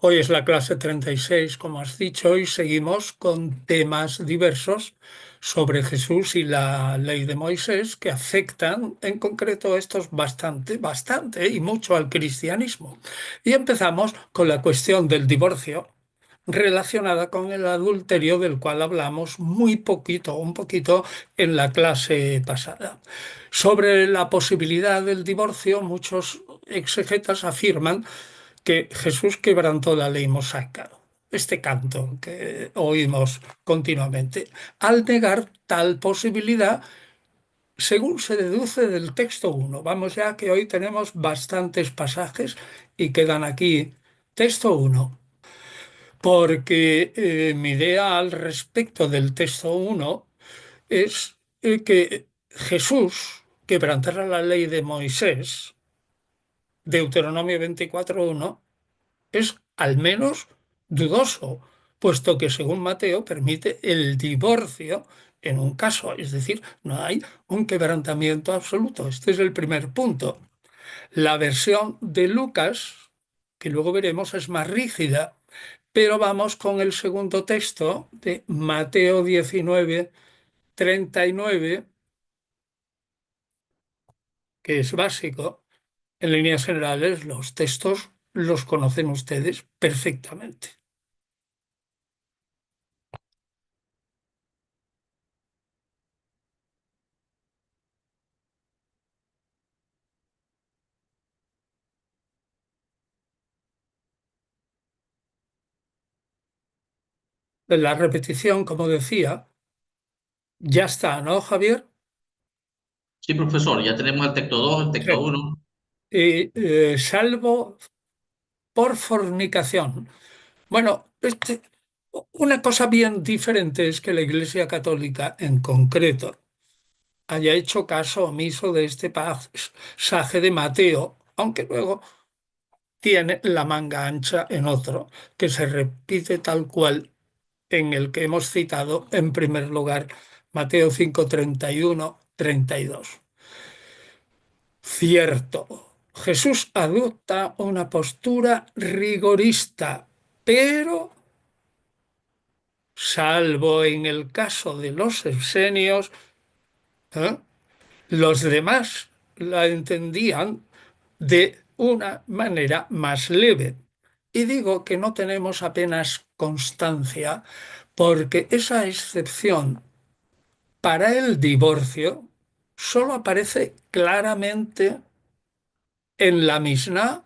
Hoy es la clase 36, como has dicho, y seguimos con temas diversos sobre Jesús y la ley de Moisés que afectan en concreto estos bastante y mucho al cristianismo. Y empezamos con la cuestión del divorcio relacionada con el adulterio del cual hablamos muy poquito, un poquito en la clase pasada. Sobre la posibilidad del divorcio, muchos exegetas afirman que Jesús quebrantó la ley mosaica, este canto que oímos continuamente, al negar tal posibilidad, según se deduce del texto 1. Vamos ya que hoy tenemos bastantes pasajes y quedan aquí texto 1, porque mi idea al respecto del texto 1 es que Jesús quebrantara la ley de Moisés, Deuteronomio 24:1, es al menos dudoso, puesto que según Mateo permite el divorcio en un caso, es decir, no hay un quebrantamiento absoluto. Este es el primer punto. La versión de Lucas, que luego veremos, es más rígida, pero vamos con el segundo texto de Mateo 19:39, que es básico. En líneas generales, los textos los conocen ustedes perfectamente. La repetición, como decía, ya está, ¿no, Javier? Sí, profesor, ya tenemos el texto 2, el Sí. texto uno. Salvo por fornicación. Bueno, una cosa bien diferente es que la Iglesia Católica en concreto haya hecho caso omiso de este pasaje de Mateo, aunque luego tiene la manga ancha en otro, que se repite tal cual en el que hemos citado en primer lugar, Mateo 5:31-32. Cierto, Jesús adopta una postura rigorista, pero salvo en el caso de los esenios, ¿eh? Los demás la entendían de una manera más leve. Y digo que no tenemos apenas constancia porque esa excepción para el divorcio solo aparece claramente en la Misná,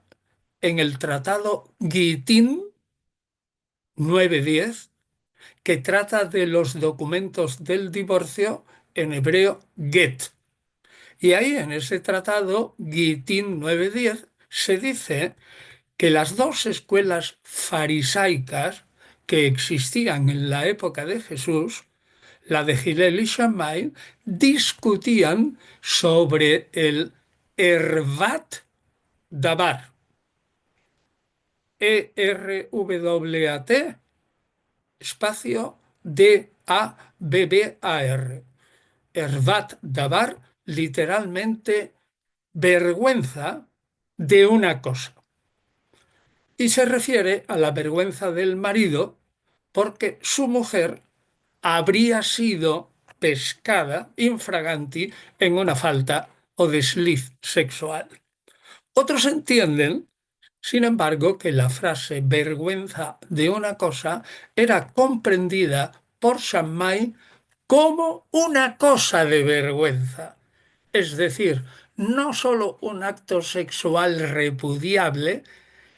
en el tratado Gitín 9:10, que trata de los documentos del divorcio en hebreo get. Y ahí en ese tratado Gitín 9:10 se dice que las dos escuelas farisaicas que existían en la época de Jesús, la de Hillel y Shammai, discutían sobre el Ervat Dabar, ERWAT, espacio DABBAR. Ervat Dabar, literalmente vergüenza de una cosa. Y se refiere a la vergüenza del marido porque su mujer habría sido pescada infraganti en una falta o desliz sexual. Otros entienden, sin embargo, que la frase vergüenza de una cosa era comprendida por Shammai como una cosa de vergüenza. Es decir, no solo un acto sexual repudiable,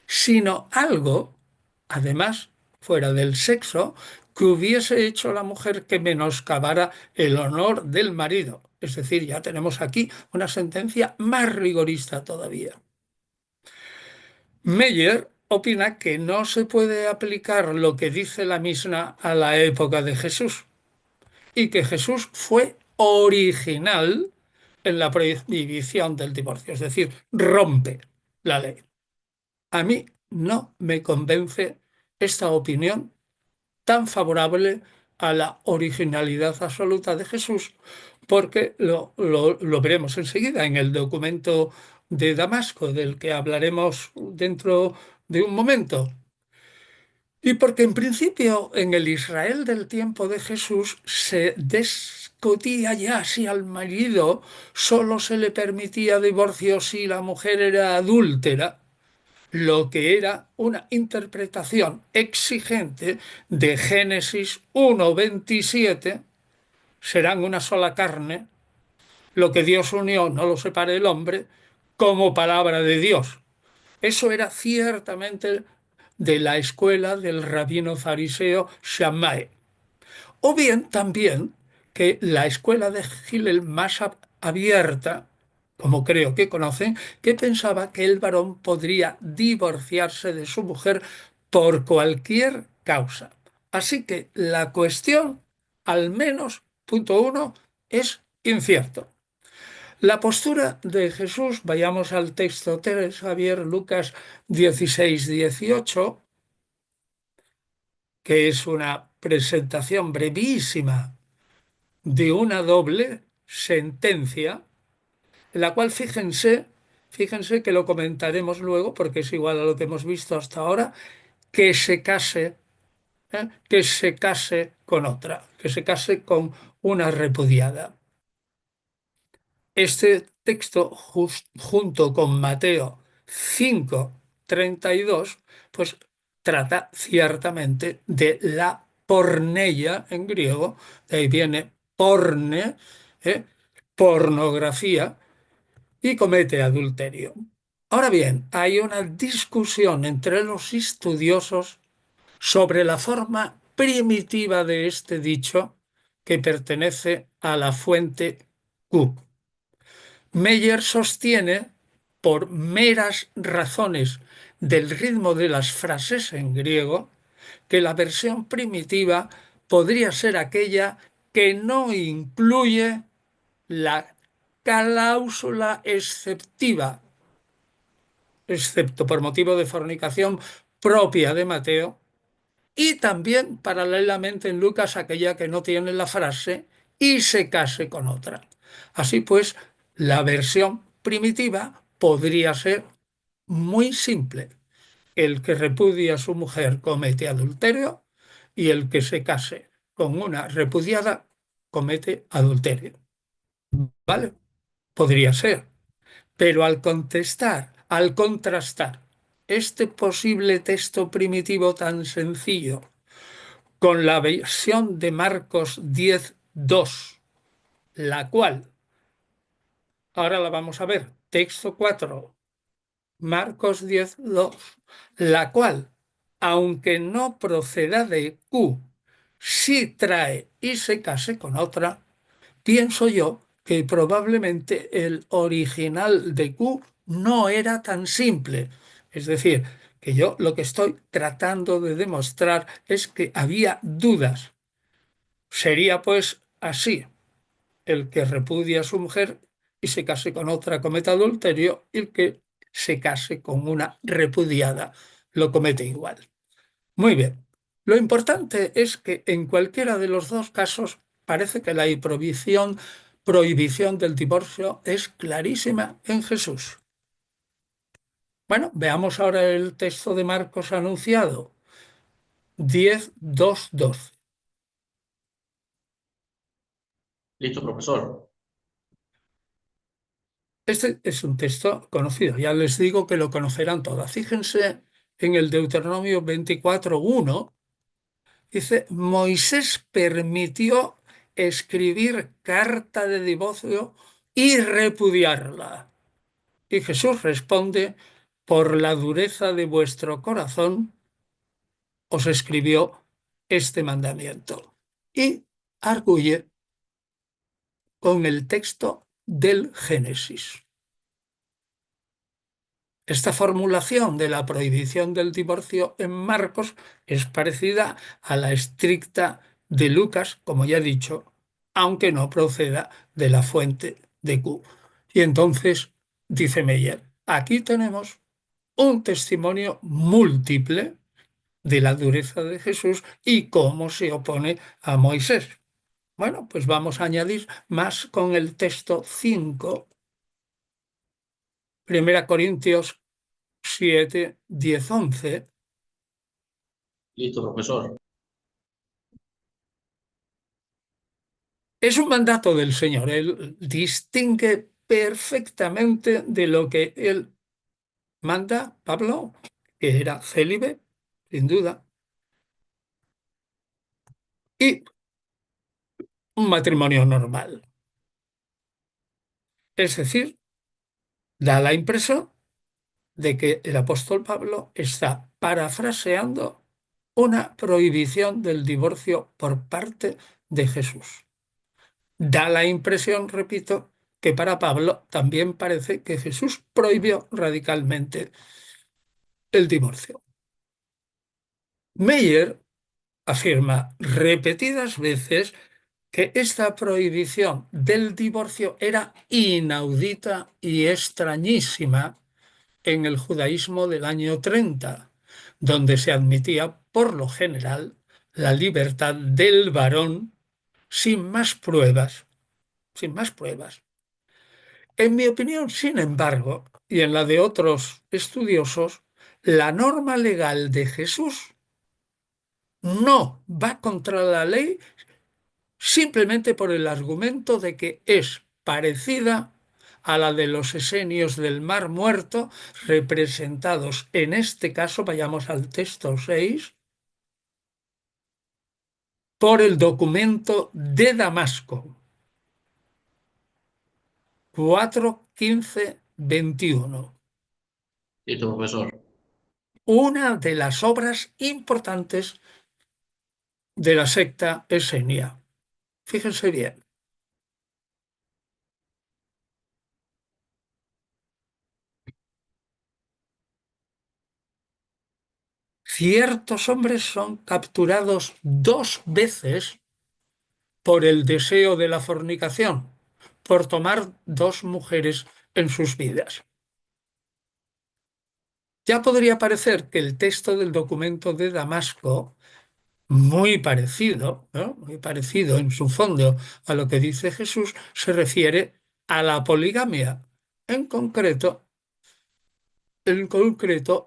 sino algo, además, fuera del sexo, que hubiese hecho la mujer que menoscabara el honor del marido. Es decir, ya tenemos aquí una sentencia más rigorista todavía. Meyer opina que no se puede aplicar lo que dice la Misna a la época de Jesús y que Jesús fue original en la prohibición del divorcio, es decir, rompe la ley. A mí no me convence esta opinión tan favorable a la originalidad absoluta de Jesús, porque lo veremos enseguida en el documento de Damasco, del que hablaremos dentro de un momento. Y porque en principio en el Israel del tiempo de Jesús se discutía ya si al marido solo se le permitía divorcio si la mujer era adúltera, lo que era una interpretación exigente de Génesis 1:27, serán una sola carne, lo que Dios unió no lo separe el hombre, como palabra de Dios. Eso era ciertamente de la escuela del rabino fariseo Shammai. O bien también que la escuela de Hillel más abierta, como creo que conocen, que pensaba que el varón podría divorciarse de su mujer por cualquier causa. Así que la cuestión, al menos, punto uno, es incierto. La postura de Jesús, vayamos al texto 3, Javier, Lucas 16-18, que es una presentación brevísima de una doble sentencia, en la cual fíjense que lo comentaremos luego, porque es igual a lo que hemos visto hasta ahora, que se case, que se case con otra, que se case con una repudiada. Este texto, junto con Mateo 5:32, pues trata ciertamente de la porneia en griego, de ahí viene porne, ¿eh? Pornografía, y comete adulterio. Ahora bien, hay una discusión entre los estudiosos sobre la forma primitiva de este dicho que pertenece a la fuente Q. Meyer sostiene, por meras razones del ritmo de las frases en griego, que la versión primitiva podría ser aquella que no incluye la cláusula exceptiva, excepto por motivo de fornicación propia de Mateo, y también paralelamente en Lucas aquella que no tiene la frase y se case con otra. Así pues, la versión primitiva podría ser muy simple. El que repudia a su mujer comete adulterio y el que se case con una repudiada comete adulterio. ¿Vale? Podría ser. Pero al contrastar este posible texto primitivo tan sencillo con la versión de Marcos 10:2, la cual, ahora la vamos a ver, texto 4, Marcos 10:2, la cual, aunque no proceda de Q, sí trae y se case con otra, pienso yo que probablemente el original de Q no era tan simple. Es decir, que yo lo que estoy tratando de demostrar es que había dudas. Sería pues así: el que repudia a su mujer y se case con otra comete adulterio, y el que se case con una repudiada lo comete igual. Muy bien. Lo importante es que en cualquiera de los dos casos parece que la prohibición del divorcio es clarísima en Jesús. Bueno, veamos ahora el texto de Marcos anunciado, 10:2-12. Listo, profesor. Este es un texto conocido, ya les digo que lo conocerán todas. Fíjense en el Deuteronomio 24:1, dice: Moisés permitió escribir carta de divorcio y repudiarla. Y Jesús responde: por la dureza de vuestro corazón os escribió este mandamiento. Y arguye con el texto del Génesis. Esta formulación de la prohibición del divorcio en Marcos es parecida a la estricta de Lucas, como ya he dicho, aunque no proceda de la fuente de Q. Y entonces, dice Meyer, aquí tenemos un testimonio múltiple de la dureza de Jesús y cómo se opone a Moisés. Bueno, pues vamos a añadir más con el texto 5, 1 Corintios 7, 10, 11, Listo, profesor. Es un mandato del Señor. Él distingue perfectamente de lo que él manda, Pablo, que era célibe, sin duda, y un matrimonio normal. Es decir, da la impresión de que el apóstol Pablo está parafraseando una prohibición del divorcio por parte de Jesús. Da la impresión, repito, que para Pablo también parece que Jesús prohibió radicalmente el divorcio. Meyer afirma repetidas veces que esta prohibición del divorcio era inaudita y extrañísima en el judaísmo del año 30, donde se admitía por lo general la libertad del varón sin más pruebas, sin más pruebas. En mi opinión, sin embargo, y en la de otros estudiosos, la norma legal de Jesús no va contra la ley simplemente por el argumento de que es parecida a la de los esenios del Mar Muerto, representados en este caso, vayamos al texto 6, por el documento de Damasco, 4:15-21, Listo, profesor. una de las obras importantes de la secta esenia. Fíjense bien, ciertos hombres son capturados 2 veces por el deseo de la fornicación, por tomar 2 mujeres en sus vidas. Ya podría parecer que el texto del documento de Damasco, muy parecido, ¿no? Muy parecido en su fondo a lo que dice Jesús, se refiere a la poligamia, en concreto,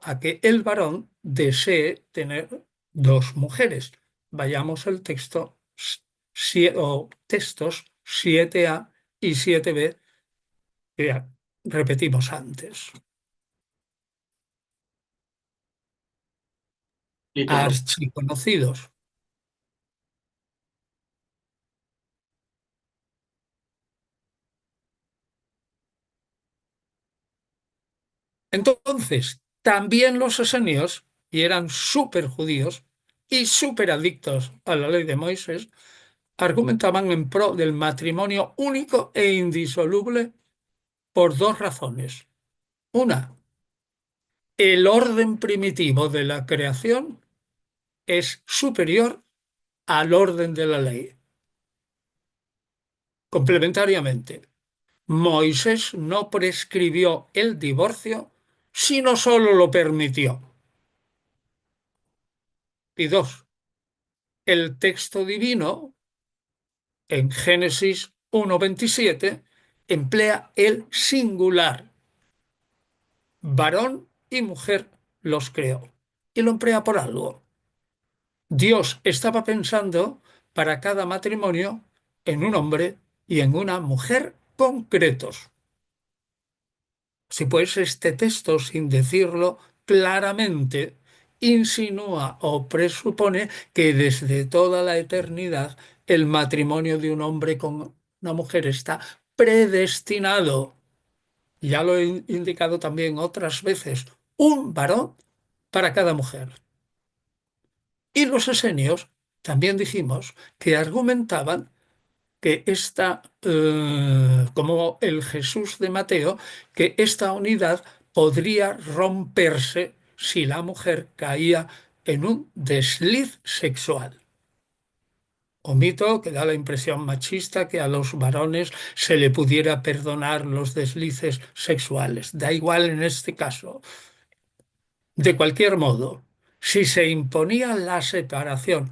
a que el varón desee tener 2 mujeres. Vayamos al texto o textos 7a y 7b que repetimos antes. Listo, Archiconocidos. Entonces, también los esenios, y eran súper judíos y súper adictos a la ley de Moisés, argumentaban en pro del matrimonio único e indisoluble por 2 razones. Una, el orden primitivo de la creación es superior al orden de la ley. Complementariamente, Moisés no prescribió el divorcio, sino solo lo permitió. Y dos, el texto divino, en Génesis 1:27, emplea el singular. Varón y mujer los creó. Y lo emplea por algo. Dios estaba pensando para cada matrimonio en un hombre y en una mujer concretos. Si pues este texto, sin decirlo claramente, insinúa o presupone que desde toda la eternidad el matrimonio de un hombre con una mujer está predestinado. Ya lo he indicado también otras veces, un varón para cada mujer. Y los esenios también dijimos que argumentaban que como el Jesús de Mateo, que esta unidad podría romperse si la mujer caía en un desliz sexual. O mito que da la impresión machista que a los varones se le pudiera perdonar los deslices sexuales. Da igual en este caso. De cualquier modo, si se imponía la separación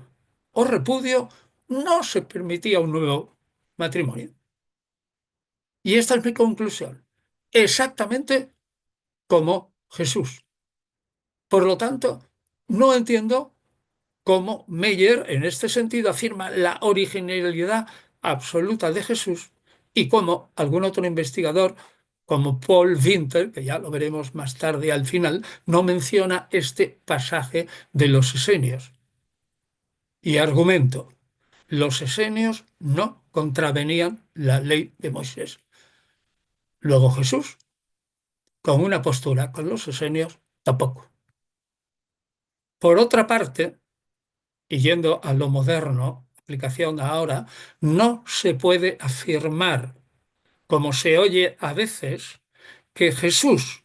o repudio, no se permitía un nuevo matrimonio. Y esta es mi conclusión. Exactamente como Jesús. Por lo tanto, no entiendo como Meyer, en este sentido, afirma la originalidad absoluta de Jesús y como algún otro investigador, como Paul Winter, que ya lo veremos más tarde al final, no menciona este pasaje de los esenios. Y argumento, los esenios no contravenían la ley de Moisés. Luego Jesús, con una postura con los esenios, tampoco. Por otra parte, y yendo a lo moderno, aplicación ahora, no se puede afirmar, como se oye a veces, que Jesús,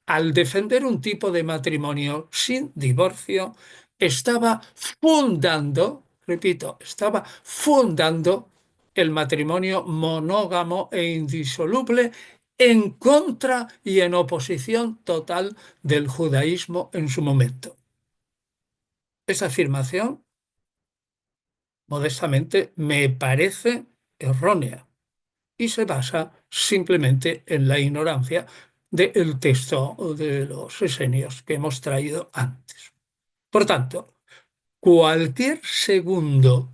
al defender un tipo de matrimonio sin divorcio, estaba fundando, repito, estaba fundando el matrimonio monógamo e indisoluble en contra y en oposición total del judaísmo en su momento. Esa afirmación, modestamente, me parece errónea y se basa simplemente en la ignorancia del texto de los esenios que hemos traído antes. Por tanto, cualquier segundo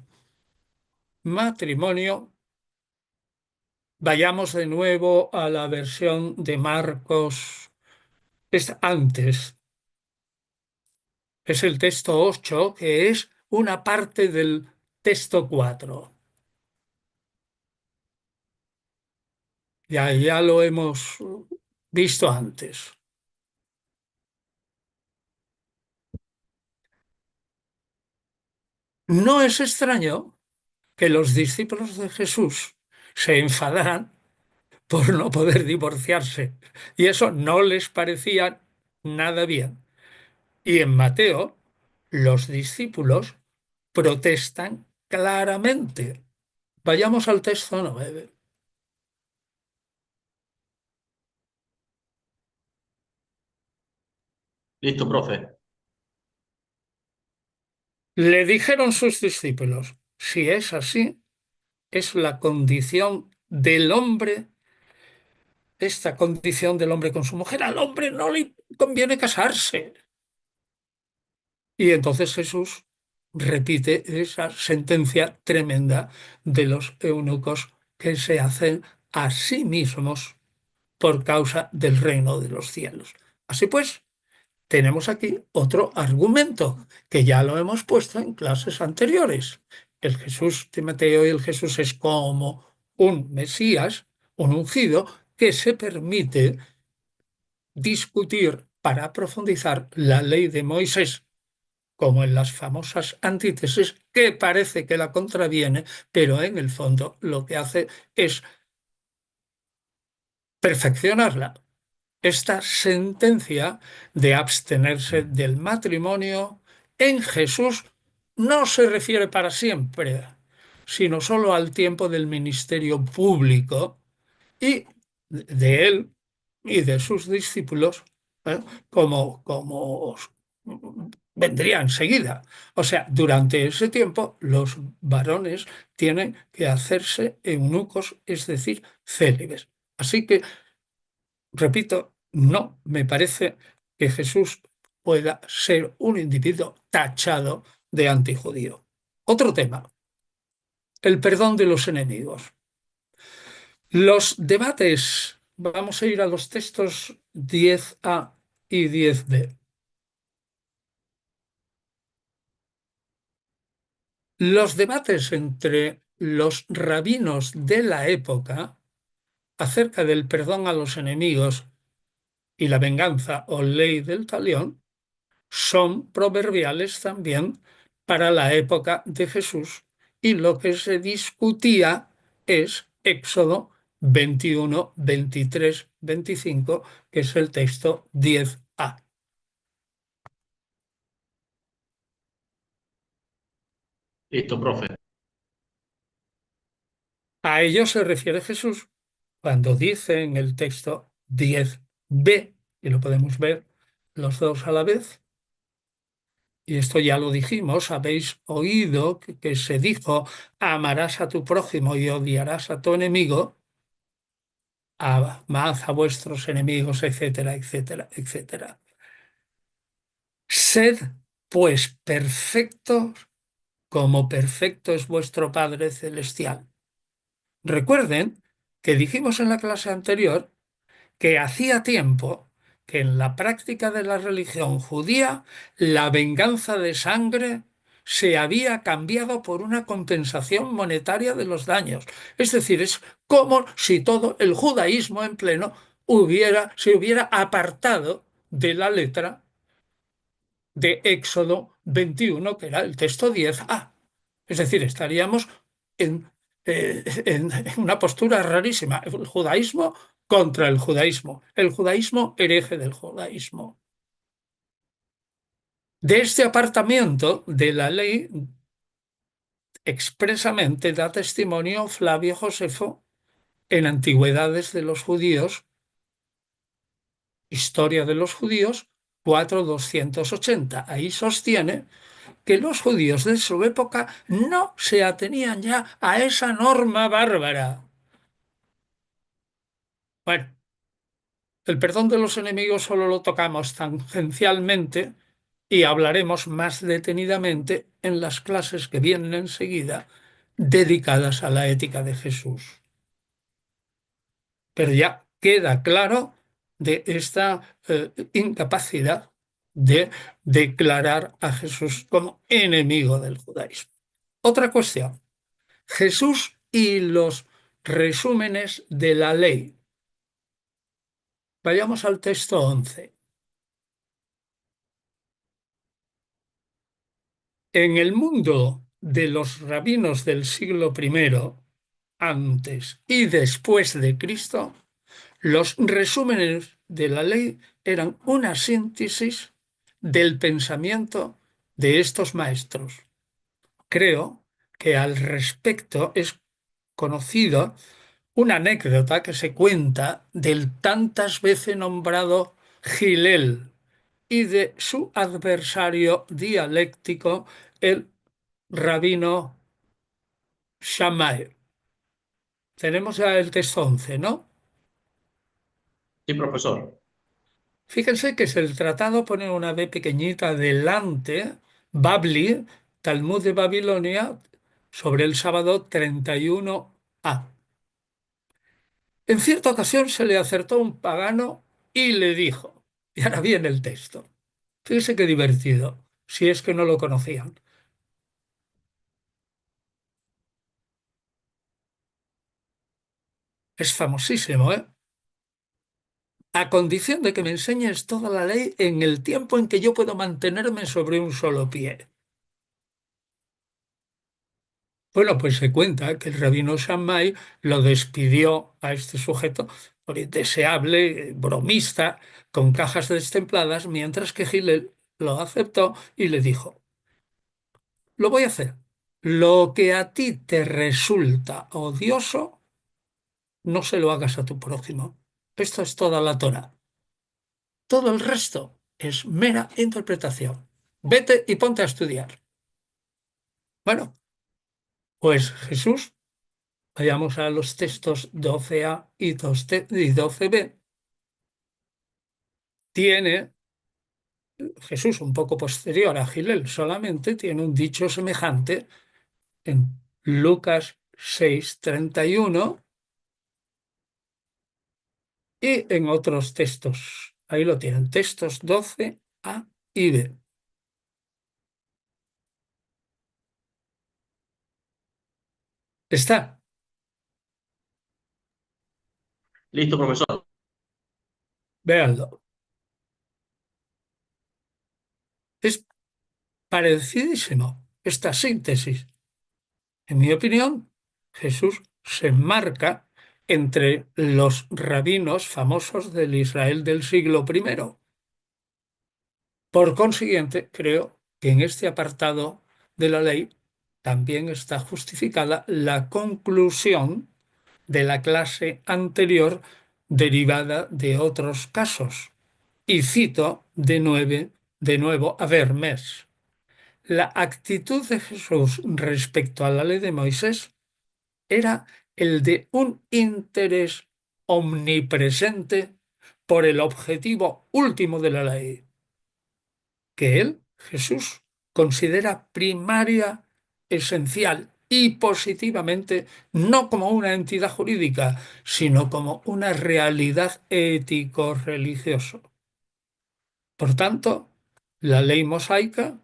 matrimonio, vayamos de nuevo a la versión de Marcos, es antes, es el texto 8, que es una parte del texto 4. Ya lo hemos visto antes. No es extraño que los discípulos de Jesús se enfadaran por no poder divorciarse y eso no les parecía nada bien. Y en Mateo, los discípulos protestan claramente. Vayamos al texto 9. Listo, profe. Le dijeron sus discípulos, si es así, es la condición del hombre, esta condición del hombre con su mujer. Al hombre no le conviene casarse. Y entonces Jesús repite esa sentencia tremenda de los eunucos que se hacen a sí mismos por causa del reino de los cielos. Así pues, tenemos aquí otro argumento que ya lo hemos puesto en clases anteriores. El Jesús de Mateo y el Jesús es como un Mesías, un ungido, que se permite discutir para profundizar la ley de Moisés, como en las famosas antítesis, que parece que la contraviene, pero en el fondo lo que hace es perfeccionarla. Esta sentencia de abstenerse del matrimonio en Jesús no se refiere para siempre, sino solo al tiempo del ministerio público y de él y de sus discípulos, ¿eh? como vendría enseguida. O sea, durante ese tiempo los varones tienen que hacerse eunucos, es decir, célibes. Así que, repito, no me parece que Jesús pueda ser un individuo tachado de antijudío. Otro tema, el perdón de los enemigos. Los debates, vamos a ir a los textos 10a y 10b. Los debates entre los rabinos de la época acerca del perdón a los enemigos y la venganza o ley del talión son proverbiales también para la época de Jesús y lo que se discutía es Éxodo 21, 23, 25, que es el texto 10a. Listo, profe. A ello se refiere Jesús cuando dice en el texto 10b, y lo podemos ver los dos a la vez, y esto ya lo dijimos, habéis oído que se dijo, amarás a tu prójimo y odiarás a tu enemigo, amad a vuestros enemigos, etcétera, etcétera, etcétera. Sed pues perfectos como perfecto es vuestro Padre Celestial. Recuerden que dijimos en la clase anterior que hacía tiempo que en la práctica de la religión judía la venganza de sangre se había cambiado por una compensación monetaria de los daños. Es decir, es como si todo el judaísmo en pleno se hubiera apartado de la letra de Éxodo 21, que era el texto 10a. Es decir, estaríamos en, en una postura rarísima. El judaísmo contra el judaísmo hereje del judaísmo. De este apartamiento de la ley expresamente da testimonio Flavio Josefo en Antigüedades de los Judíos, Historia de los Judíos 4.280. Ahí sostiene que los judíos de su época no se atenían ya a esa norma bárbara. Bueno, el perdón de los enemigos solo lo tocamos tangencialmente y hablaremos más detenidamente en las clases que vienen enseguida dedicadas a la ética de Jesús. Pero ya queda claro de esta incapacidad de declarar a Jesús como enemigo del judaísmo. Otra cuestión. Jesús y los resúmenes de la ley. Vayamos al texto 11. En el mundo de los rabinos del siglo I, antes y después de Cristo, los resúmenes de la ley eran una síntesis del pensamiento de estos maestros. Creo que al respecto es conocido una anécdota que se cuenta del tantas veces nombrado Gilel y de su adversario dialéctico, el rabino Shammai. Tenemos ya el texto 11, ¿no? Sí, profesor. Fíjense que si el tratado pone una B pequeñita delante, Babli, Talmud de Babilonia, sobre el sábado 31a. En cierta ocasión se le acertó un pagano y le dijo, y ahora viene el texto, fíjese qué divertido, si es que no lo conocían. Es famosísimo, ¿eh? A condición de que me enseñes toda la ley en el tiempo en que yo puedo mantenerme sobre un solo pie. Bueno, pues se cuenta que el rabino Shammai lo despidió a este sujeto por indeseable, bromista, con cajas destempladas, mientras que Gilel lo aceptó y le dijo, lo voy a hacer. Lo que a ti te resulta odioso, no se lo hagas a tu prójimo. Esto es toda la Torá. Todo el resto es mera interpretación. Vete y ponte a estudiar. Bueno, pues Jesús, vayamos a los textos 12a y 12b, tiene Jesús un poco posterior a Gilel, solamente tiene un dicho semejante en Lucas 6:31 y en otros textos. Ahí lo tienen, textos 12a y b. Está, Listo, profesor. véanlo. Es parecidísimo esta síntesis. En mi opinión, Jesús se enmarca entre los rabinos famosos del Israel del siglo I. Por consiguiente, creo que en este apartado de la ley también está justificada la conclusión de la clase anterior derivada de otros casos. Y cito de nuevo a Vermes. La actitud de Jesús respecto a la ley de Moisés era el de un interés omnipresente por el objetivo último de la ley, que él, Jesús, considera primaria, esencial y positivamente, no como una entidad jurídica, sino como una realidad ético-religiosa. Por tanto, la ley mosaica,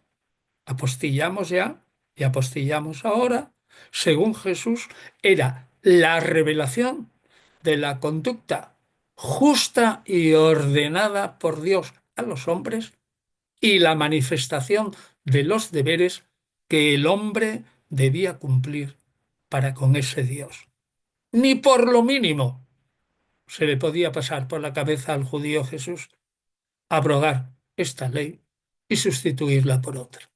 apostillamos ya y apostillamos ahora, según Jesús, era la revelación de la conducta justa y ordenada por Dios a los hombres y la manifestación de los deberes que el hombre debía cumplir para con ese Dios. Ni por lo mínimo se le podía pasar por la cabeza al judío Jesús abrogar esta ley y sustituirla por otra.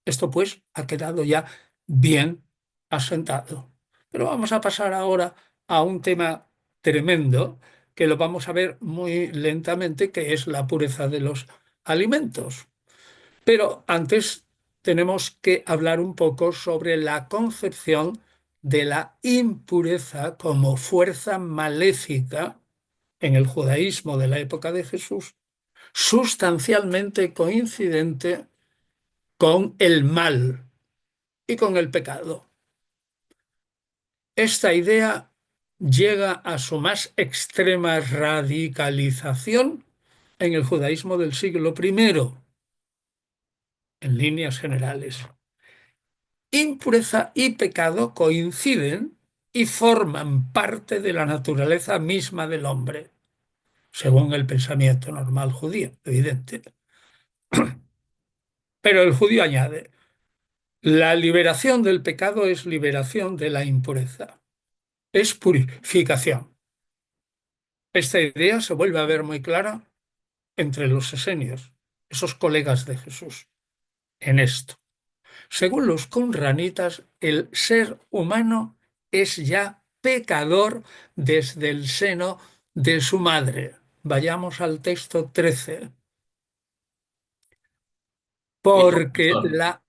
Esto pues ha quedado ya bien asentado. Pero vamos a pasar ahora a un tema tremendo que lo vamos a ver muy lentamente, que es la pureza de los alimentos. Pero antes tenemos que hablar un poco sobre la concepción de la impureza como fuerza maléfica en el judaísmo de la época de Jesús, sustancialmente coincidente con el mal y con el pecado. Esta idea llega a su más extrema radicalización en el judaísmo del siglo I, en líneas generales. Impureza y pecado coinciden y forman parte de la naturaleza misma del hombre, según el pensamiento normal judío, evidente. Pero el judío añade, la liberación del pecado es liberación de la impureza, es purificación. Esta idea se vuelve a ver muy clara entre los esenios, esos colegas de Jesús, en esto. Según los qumranitas, el ser humano es ya pecador desde el seno de su madre. Vayamos al texto 13. Sí, Porque profesor. la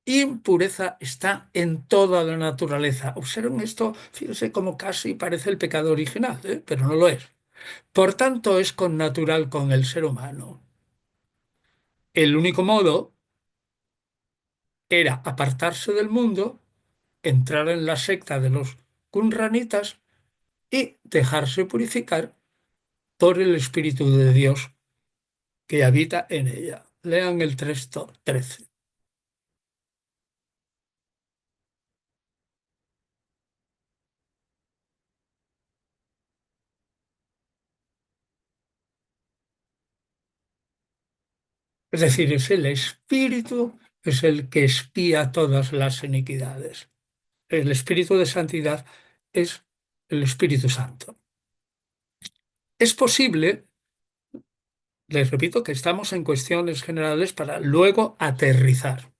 impureza está en toda la naturaleza. Observen esto, fíjense cómo casi parece el pecado original, pero no lo es. Por tanto, es connatural con el ser humano. El único modo era apartarse del mundo, entrar en la secta de los qumranitas y dejarse purificar por el Espíritu de Dios que habita en ella. Lean el texto 13. Es decir, es el Espíritu, es el que expía todas las iniquidades. El Espíritu de santidad es el Espíritu Santo. Es posible, les repito, que estamos en cuestiones generales para luego aterrizar.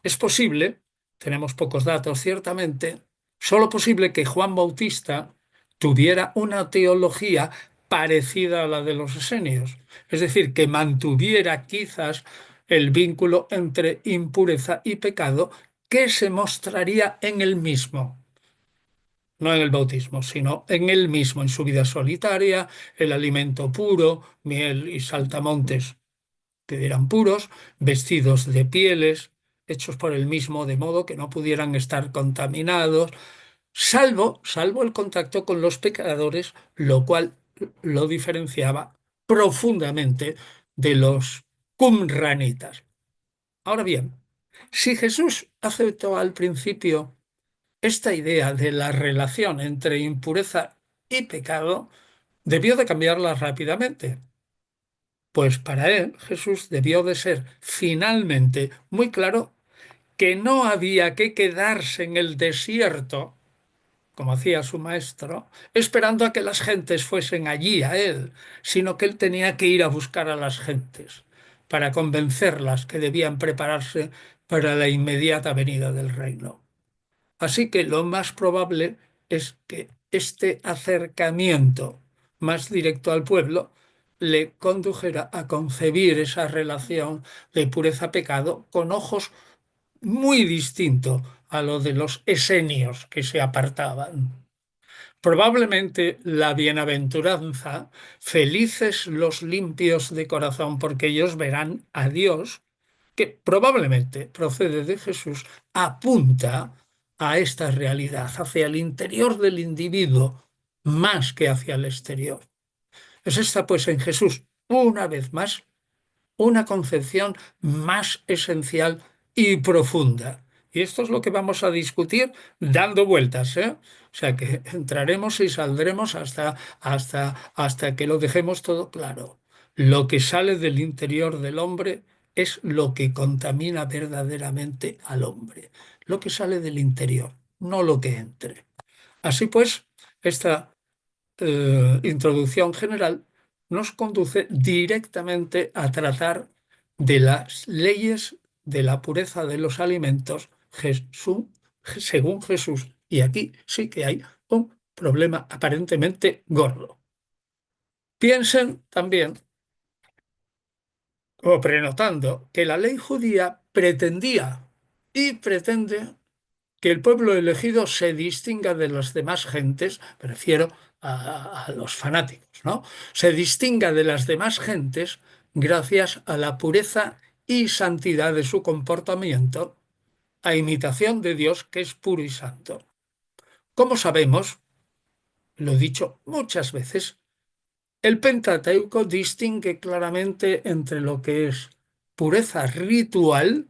Es posible, tenemos pocos datos ciertamente, solo posible que Juan Bautista tuviera una teología parecida a la de los esenios, es decir, que mantuviera quizás el vínculo entre impureza y pecado que se mostraría en él mismo, no en el bautismo, sino en él mismo, en su vida solitaria, el alimento puro, miel y saltamontes que eran puros, vestidos de pieles, hechos por él mismo, de modo que no pudieran estar contaminados, salvo el contacto con los pecadores, lo cual lo diferenciaba profundamente de los qumranitas. Ahora bien, si Jesús aceptó al principio esta idea de la relación entre impureza y pecado, debió de cambiarla rápidamente. Pues para él Jesús debió de ser finalmente muy claro que no había que quedarse en el desierto, como hacía su maestro, esperando a que las gentes fuesen allí a él, sino que él tenía que ir a buscar a las gentes para convencerlas que debían prepararse para la inmediata venida del reino. Así que lo más probable es que este acercamiento más directo al pueblo le condujera a concebir esa relación de pureza-pecado con ojos muy distintos a los de los esenios que se apartaban. Probablemente la bienaventuranza, felices los limpios de corazón, porque ellos verán a Dios, que probablemente procede de Jesús, apunta a esta realidad, hacia el interior del individuo, más que hacia el exterior. Es esta, pues, en Jesús, una vez más, una concepción más esencial y profunda. Y esto es lo que vamos a discutir dando vueltas, ¿eh? O sea que entraremos y saldremos hasta que lo dejemos todo claro. Lo que sale del interior del hombre es lo que contamina verdaderamente al hombre. Lo que sale del interior, no lo que entre. Así pues, esta introducción general nos conduce directamente a tratar de las leyes de la pureza de los alimentos según Jesús. Y aquí sí que hay un problema aparentemente gordo. Piensen también, o prenotando, que la ley judía pretendía y pretende que el pueblo elegido se distinga de las demás gentes, me refiero a los fanáticos, ¿no? Se distinga de las demás gentes gracias a la pureza y santidad de su comportamiento, a imitación de Dios que es puro y santo. Como sabemos, lo he dicho muchas veces, el Pentateuco distingue claramente entre lo que es pureza ritual,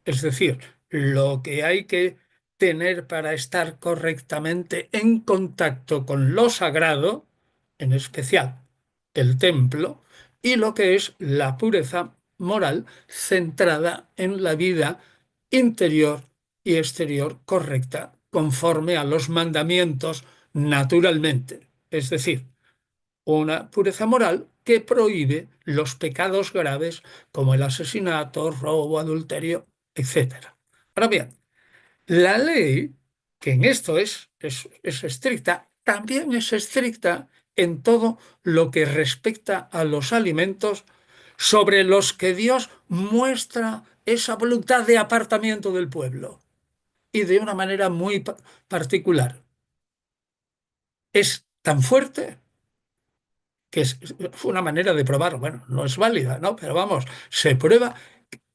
es decir, lo que hay que tener para estar correctamente en contacto con lo sagrado, en especial el templo, y lo que es la pureza moral centrada en la vida interior y exterior correcta, conforme a los mandamientos naturalmente. Es decir, una pureza moral que prohíbe los pecados graves como el asesinato, robo, adulterio, etcétera. Ahora bien, la ley, que en esto es estricta, también es estricta en todo lo que respecta a los alimentos sobre los que Dios muestra esa voluntad de apartamiento del pueblo y de una manera muy particular. Es tan fuerte que es una manera de probar, bueno, no es válida, ¿no? Pero vamos, se prueba,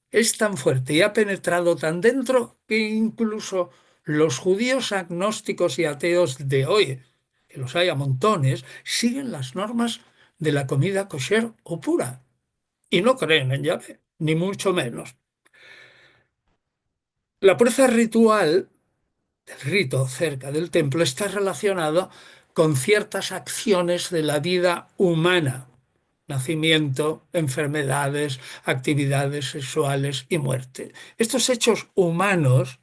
es tan fuerte y ha penetrado tan dentro que incluso los judíos agnósticos y ateos de hoy, que los hay a montones, siguen las normas de la comida kosher o pura y no creen en Yahvé, ni mucho menos. La pureza ritual, el rito cerca del templo, está relacionado con ciertas acciones de la vida humana: nacimiento, enfermedades, actividades sexuales y muerte. Estos hechos humanos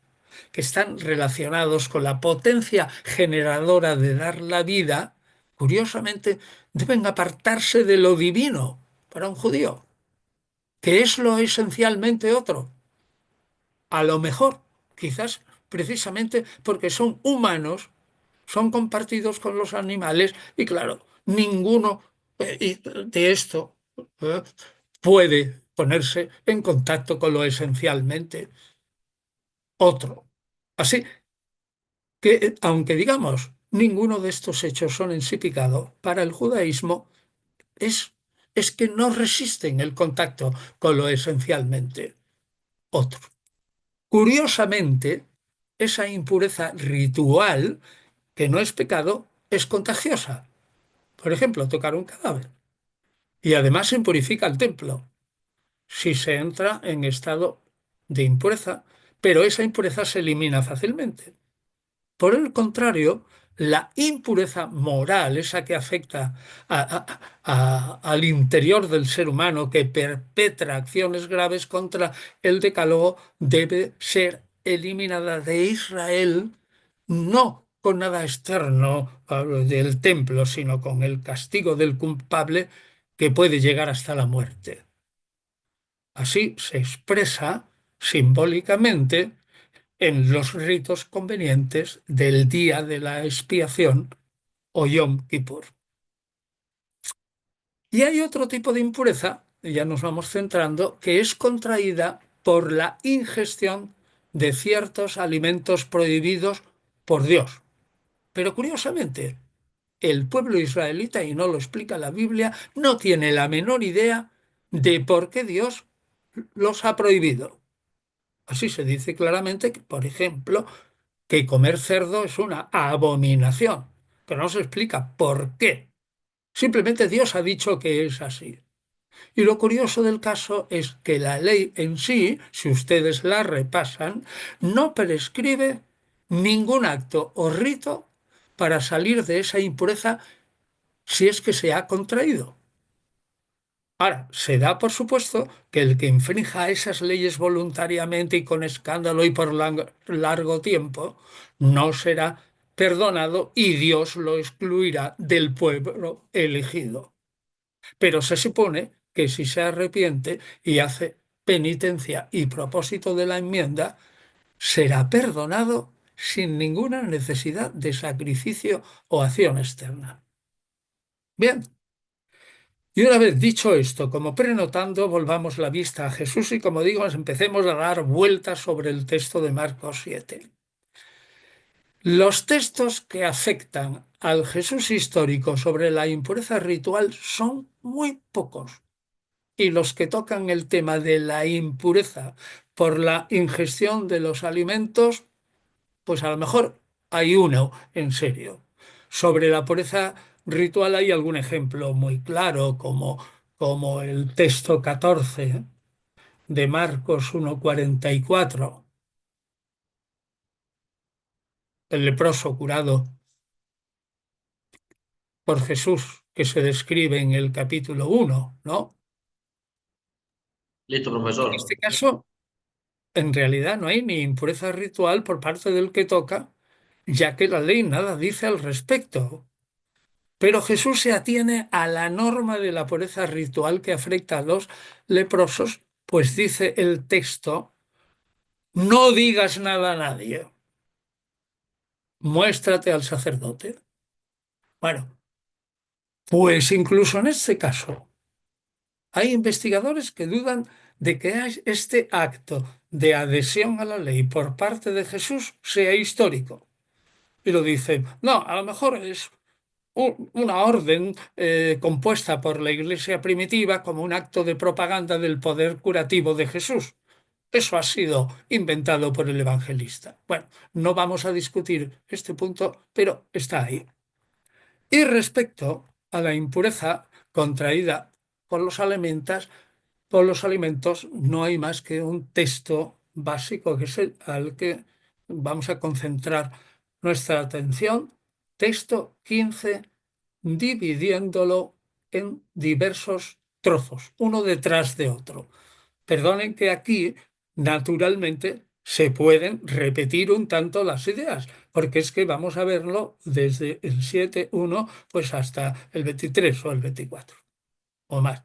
que están relacionados con la potencia generadora de dar la vida, curiosamente, deben apartarse de lo divino para un judío, que es lo esencialmente otro. A lo mejor, quizás precisamente porque son humanos, son compartidos con los animales y claro, ninguno de esto eh, puede ponerse en contacto con lo esencialmente otro. Así que, aunque digamos, ninguno de estos hechos son en sí pecado, para el judaísmo es, es que no resisten el contacto con lo esencialmente otro. Curiosamente, esa impureza ritual, que no es pecado, es contagiosa. Por ejemplo, tocar un cadáver. Y además se impurifica el templo si se entra en estado de impureza, pero esa impureza se elimina fácilmente. Por el contrario, la impureza moral, esa que afecta al interior del ser humano, que perpetra acciones graves contra el decálogo, debe ser eliminada de Israel, no con nada externo del templo, sino con el castigo del culpable que puede llegar hasta la muerte. Así se expresa simbólicamente en los ritos convenientes del día de la expiación o Yom Kippur. Y hay otro tipo de impureza, y ya nos vamos centrando, que es contraída por la ingestión de ciertos alimentos prohibidos por Dios. Pero curiosamente, el pueblo israelita, y no lo explica la Biblia, no tiene la menor idea de por qué Dios los ha prohibido. Así se dice claramente que, por ejemplo, que comer cerdo es una abominación, pero no se explica por qué. Simplemente Dios ha dicho que es así. Y lo curioso del caso es que la ley en sí, si ustedes la repasan, no prescribe ningún acto o rito para salir de esa impureza si es que se ha contraído. Ahora, se da por supuesto que el que infrinja esas leyes voluntariamente y con escándalo y por largo tiempo no será perdonado y Dios lo excluirá del pueblo elegido. Pero se supone que si se arrepiente y hace penitencia y propósito de la enmienda, será perdonado sin ninguna necesidad de sacrificio o acción externa. Bien, y una vez dicho esto, como prenotando, volvamos la vista a Jesús y como digo, empecemos a dar vueltas sobre el texto de Marcos 7. Los textos que afectan al Jesús histórico sobre la impureza ritual son muy pocos. Y los que tocan el tema de la impureza por la ingestión de los alimentos, pues a lo mejor hay uno en serio. Sobre la pureza ritual hay algún ejemplo muy claro, como el texto 14 de Marcos 1:44, el leproso curado por Jesús, que se describe en el capítulo 1, ¿no? Listo, En profesor. este caso, en realidad no hay ni impureza ritual por parte del que toca, ya que la ley nada dice al respecto. Pero Jesús se atiene a la norma de la pureza ritual que afecta a los leprosos, pues dice el texto, no digas nada a nadie, muéstrate al sacerdote. Bueno, pues incluso en este caso hay investigadores que dudan de que este acto de adhesión a la ley por parte de Jesús sea histórico. Y lo dicen, no, a lo mejor es una orden compuesta por la Iglesia primitiva como un acto de propaganda del poder curativo de Jesús. Eso ha sido inventado por el evangelista. Bueno, no vamos a discutir este punto, pero está ahí. Y respecto a la impureza contraída por por los alimentos, no hay más que un texto básico que es el al que vamos a concentrar nuestra atención. Texto 15, dividiéndolo en diversos trozos, uno detrás de otro. Perdonen que aquí, naturalmente, se pueden repetir un tanto las ideas, porque es que vamos a verlo desde el 7.1 pues hasta el 23 o el 24 o más.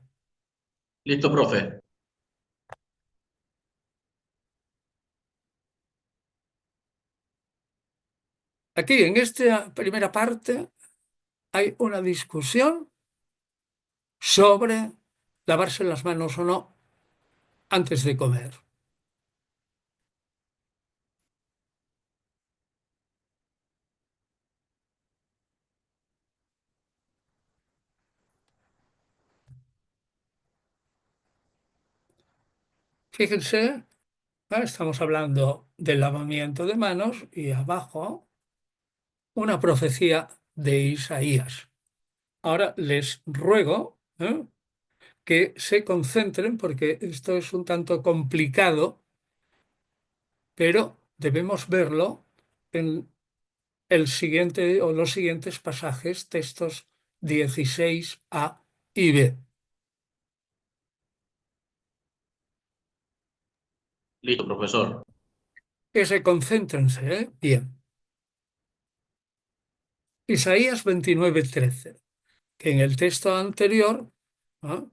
Listo, profe. Aquí, en esta primera parte, hay una discusión sobre lavarse las manos o no antes de comer. Fíjense, estamos hablando del lavamiento de manos y abajo una profecía de Isaías. Ahora les ruego, que se concentren porque esto es un tanto complicado, pero debemos verlo en el siguiente o los siguientes pasajes, textos 16a y b. Listo, profesor. Que se concéntrense, Bien. Isaías 29:13, que en el texto anterior, ¿no?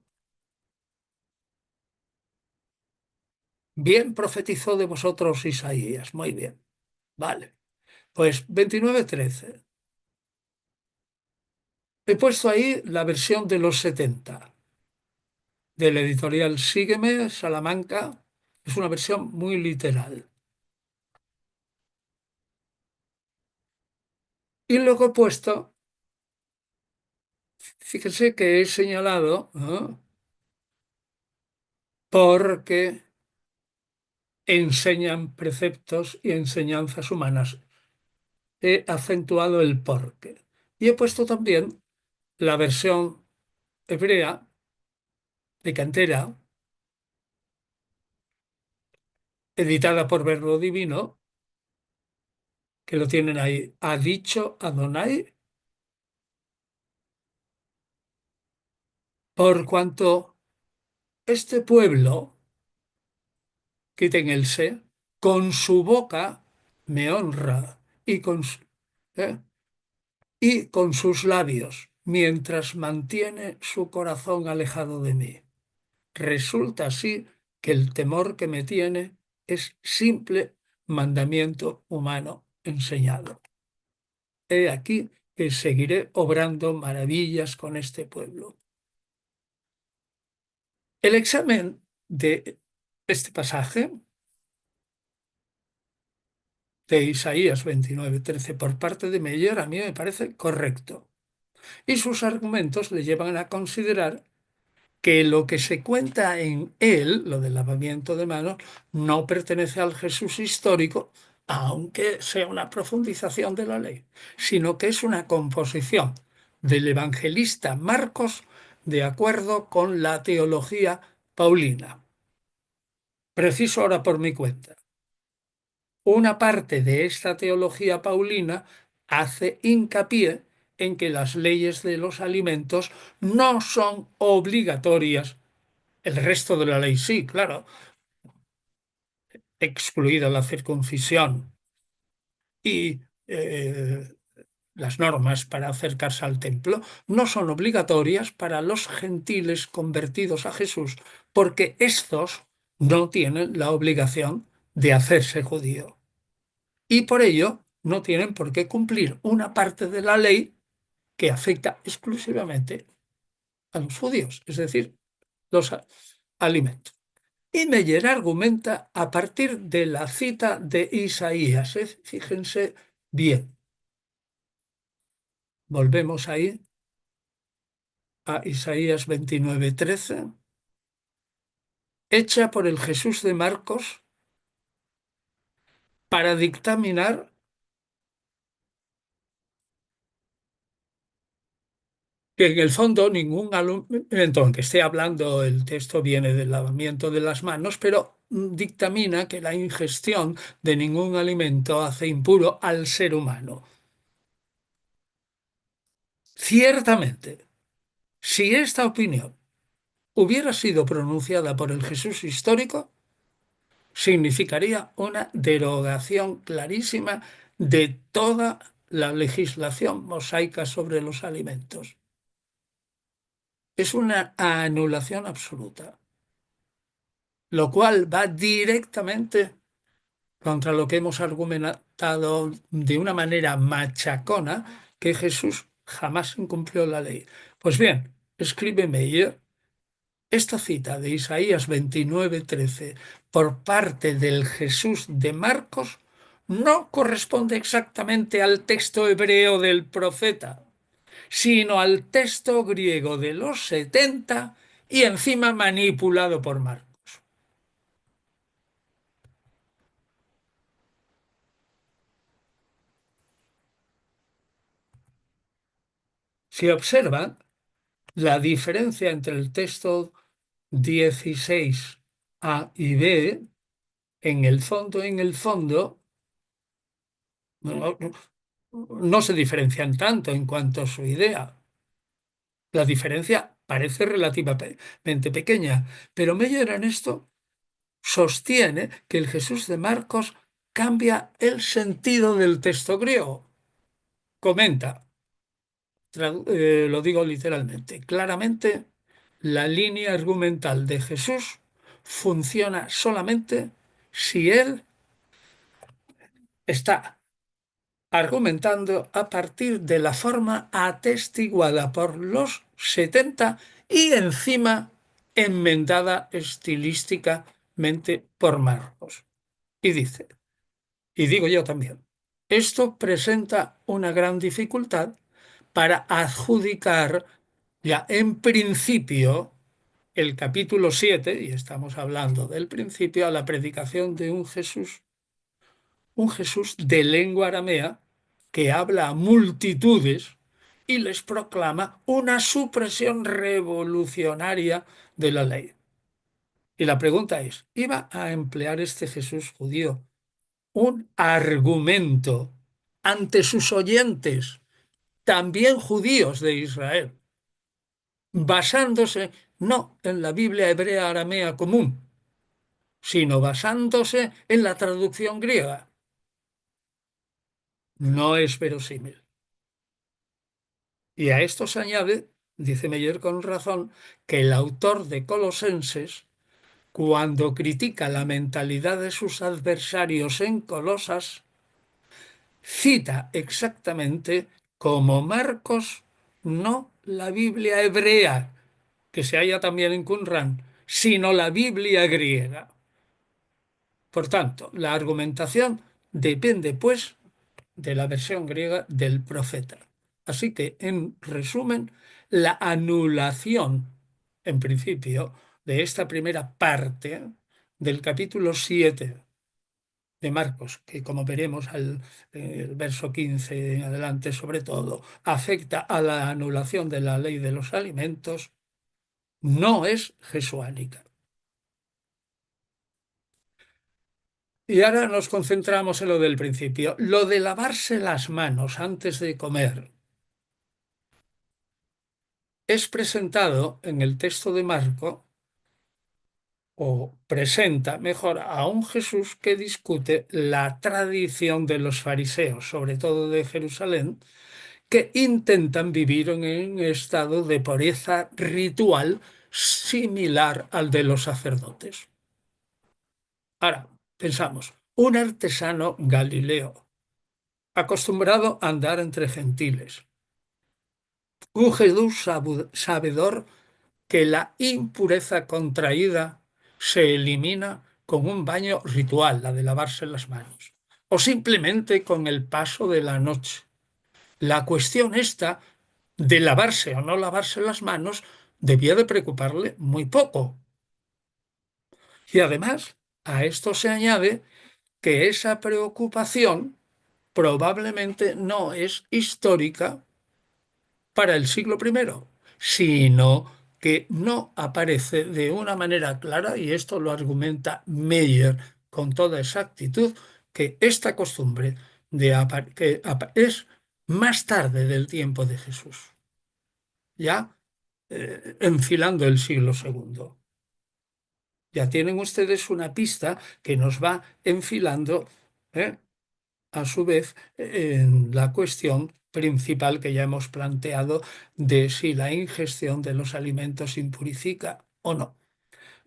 Bien profetizó de vosotros Isaías. Muy bien. Vale. Pues 29:13. He puesto ahí la versión de los 70 del editorial Sígueme, Salamanca. Es una versión muy literal. Y luego he puesto, fíjense que he señalado, ¿no? porque enseñan preceptos y enseñanzas humanas. He acentuado el porque. Y he puesto también la versión hebrea de Cantera, editada por Verbo Divino, que lo tienen ahí. Ha dicho Adonai, por cuanto este pueblo, quiten el se, con su boca me honra y ¿eh? y con sus labios, mientras mantiene su corazón alejado de mí. Resulta así que el temor que me tiene es simple mandamiento humano enseñado. He aquí que seguiré obrando maravillas con este pueblo. El examen de este pasaje de Isaías 29:13 por parte de Meyer a mí me parece correcto. Y sus argumentos le llevan a considerar que lo que se cuenta en él, lo del lavamiento de manos, no pertenece al Jesús histórico, aunque sea una profundización de la ley, sino que es una composición del evangelista Marcos de acuerdo con la teología paulina. Preciso ahora por mi cuenta. Una parte de esta teología paulina hace hincapié en que las leyes de los alimentos no son obligatorias. El resto de la ley sí, claro, excluida la circuncisión y las normas para acercarse al templo, no son obligatorias para los gentiles convertidos a Jesús, porque estos no tienen la obligación de hacerse judío. Y por ello no tienen por qué cumplir una parte de la ley que afecta exclusivamente a los judíos, es decir, los alimentos. Y Meyer argumenta a partir de la cita de Isaías. Fíjense bien, volvemos ahí a Isaías 29:13, hecha por el Jesús de Marcos para dictaminar que en el fondo ningún alimento, aunque esté hablando, el texto viene del lavamiento de las manos, pero dictamina que la ingestión de ningún alimento hace impuro al ser humano. Ciertamente, si esta opinión hubiera sido pronunciada por el Jesús histórico, significaría una derogación clarísima de toda la legislación mosaica sobre los alimentos. Es una anulación absoluta, lo cual va directamente contra lo que hemos argumentado de una manera machacona, que Jesús jamás incumplió la ley. Pues bien, escribe Meyer, esta cita de Isaías 29:13 por parte del Jesús de Marcos no corresponde exactamente al texto hebreo del profeta, sino al texto griego de los 70 y encima manipulado por Marcos. Si observan, la diferencia entre el texto 16a y b, en el fondo, no, no se diferencian tanto en cuanto a su idea. La diferencia parece relativamente pequeña, pero Meyer en esto sostiene que el Jesús de Marcos cambia el sentido del texto griego. Comenta, lo digo literalmente, claramente la línea argumental de Jesús funciona solamente si él está argumentando a partir de la forma atestiguada por los 70 y encima enmendada estilísticamente por Marcos. Y dice, y digo yo también, esto presenta una gran dificultad para adjudicar ya en principio el capítulo 7, y estamos hablando del principio, a la predicación de un Jesús de lengua aramea que habla a multitudes y les proclama una supresión revolucionaria de la ley. Y la pregunta es, ¿iba a emplear este Jesús judío un argumento ante sus oyentes, también judíos de Israel, basándose no en la Biblia hebrea aramea común, sino basándose en la traducción griega? No es verosímil. Y a esto se añade, dice Meyer con razón, que el autor de Colosenses, cuando critica la mentalidad de sus adversarios en Colosas, cita exactamente como Marcos, no la Biblia hebrea, que se halla también en Qumran, sino la Biblia griega. Por tanto, la argumentación depende, pues, de la versión griega del profeta. Así que, en resumen, la anulación, en principio, de esta primera parte del capítulo 7 de Marcos, que como veremos el verso 15 en adelante sobre todo, afecta a la anulación de la ley de los alimentos, no es jesuánica. Y ahora nos concentramos en lo del principio. Lo de lavarse las manos antes de comer es presentado en el texto de Marco, o presenta mejor a un Jesús que discute la tradición de los fariseos, sobre todo de Jerusalén, que intentan vivir en un estado de pureza ritual similar al de los sacerdotes. Ahora, pensamos, un artesano galileo, acostumbrado a andar entre gentiles, un Jesús sabedor que la impureza contraída se elimina con un baño ritual, la de lavarse las manos, o simplemente con el paso de la noche. La cuestión esta de lavarse o no lavarse las manos debía de preocuparle muy poco. Y además, a esto se añade que esa preocupación probablemente no es histórica para el siglo primero, sino que no aparece de una manera clara, y esto lo argumenta Meyer con toda exactitud, que esta costumbre es más tarde del tiempo de Jesús, ya enfilando el siglo segundo. Ya tienen ustedes una pista que nos va enfilando, ¿eh? A su vez, en la cuestión principal que ya hemos planteado de si la ingestión de los alimentos impurifica o no.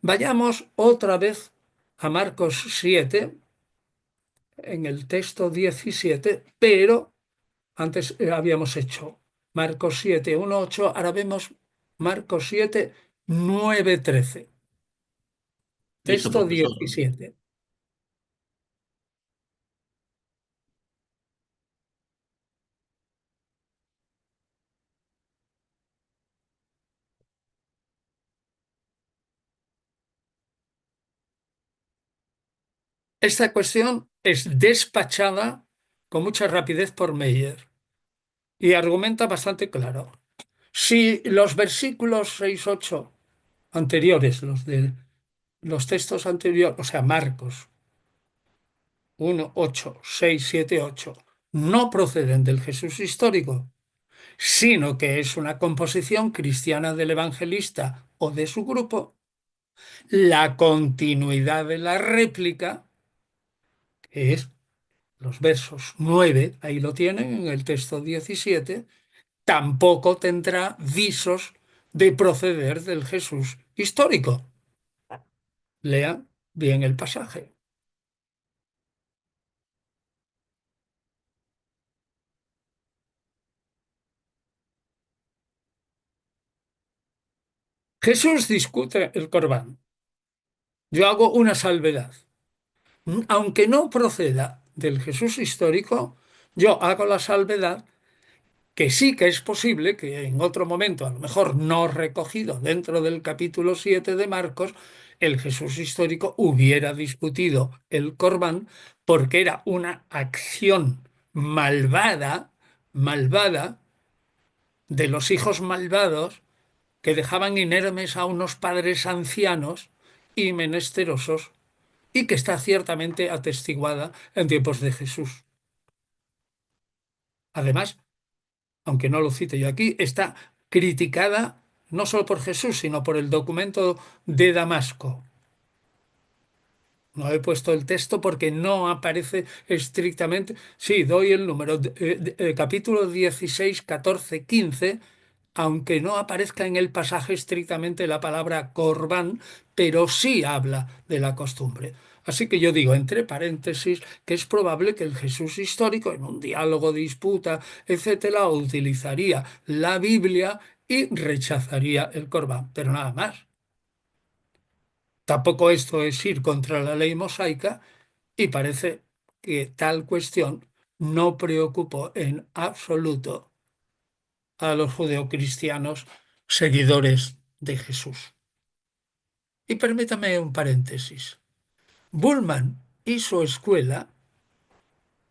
Vayamos otra vez a Marcos 7, en el texto 17, pero antes habíamos hecho Marcos 7, 1, 8, ahora vemos Marcos 7, 9, 13. Listo, Texto profesor. 17. Esta cuestión es despachada con mucha rapidez por Meyer y argumenta bastante claro. Si los versículos 6, 8 anteriores, los de los textos anteriores, o sea, Marcos 1, 8, 6, 7, 8, no proceden del Jesús histórico, sino que es una composición cristiana del evangelista o de su grupo, la continuidad de la réplica, que es los versos 9, ahí lo tienen en el texto 17, tampoco tendrá visos de proceder del Jesús histórico. Lea bien el pasaje. Jesús discute el Corbán. Yo hago una salvedad. Aunque no proceda del Jesús histórico, yo hago la salvedad que sí que es posible que en otro momento, a lo mejor no recogido dentro del capítulo 7 de Marcos, el Jesús histórico hubiera discutido el Corbán porque era una acción malvada, malvada, de los hijos malvados que dejaban inermes a unos padres ancianos y menesterosos y que está ciertamente atestiguada en tiempos de Jesús. Además, aunque no lo cite yo aquí, está criticada no solo por Jesús, sino por el documento de Damasco. No he puesto el texto porque no aparece estrictamente. Sí, doy el número, capítulo 16, 14, 15, aunque no aparezca en el pasaje estrictamente la palabra corbán, pero sí habla de la costumbre. Así que yo digo, entre paréntesis, que es probable que el Jesús histórico, en un diálogo, disputa, etcétera, utilizaría la Biblia y rechazaría el corbán, pero nada más. Tampoco esto es ir contra la ley mosaica y parece que tal cuestión no preocupó en absoluto a los judeocristianos seguidores de Jesús. Y permítame un paréntesis. Bullman y su escuela,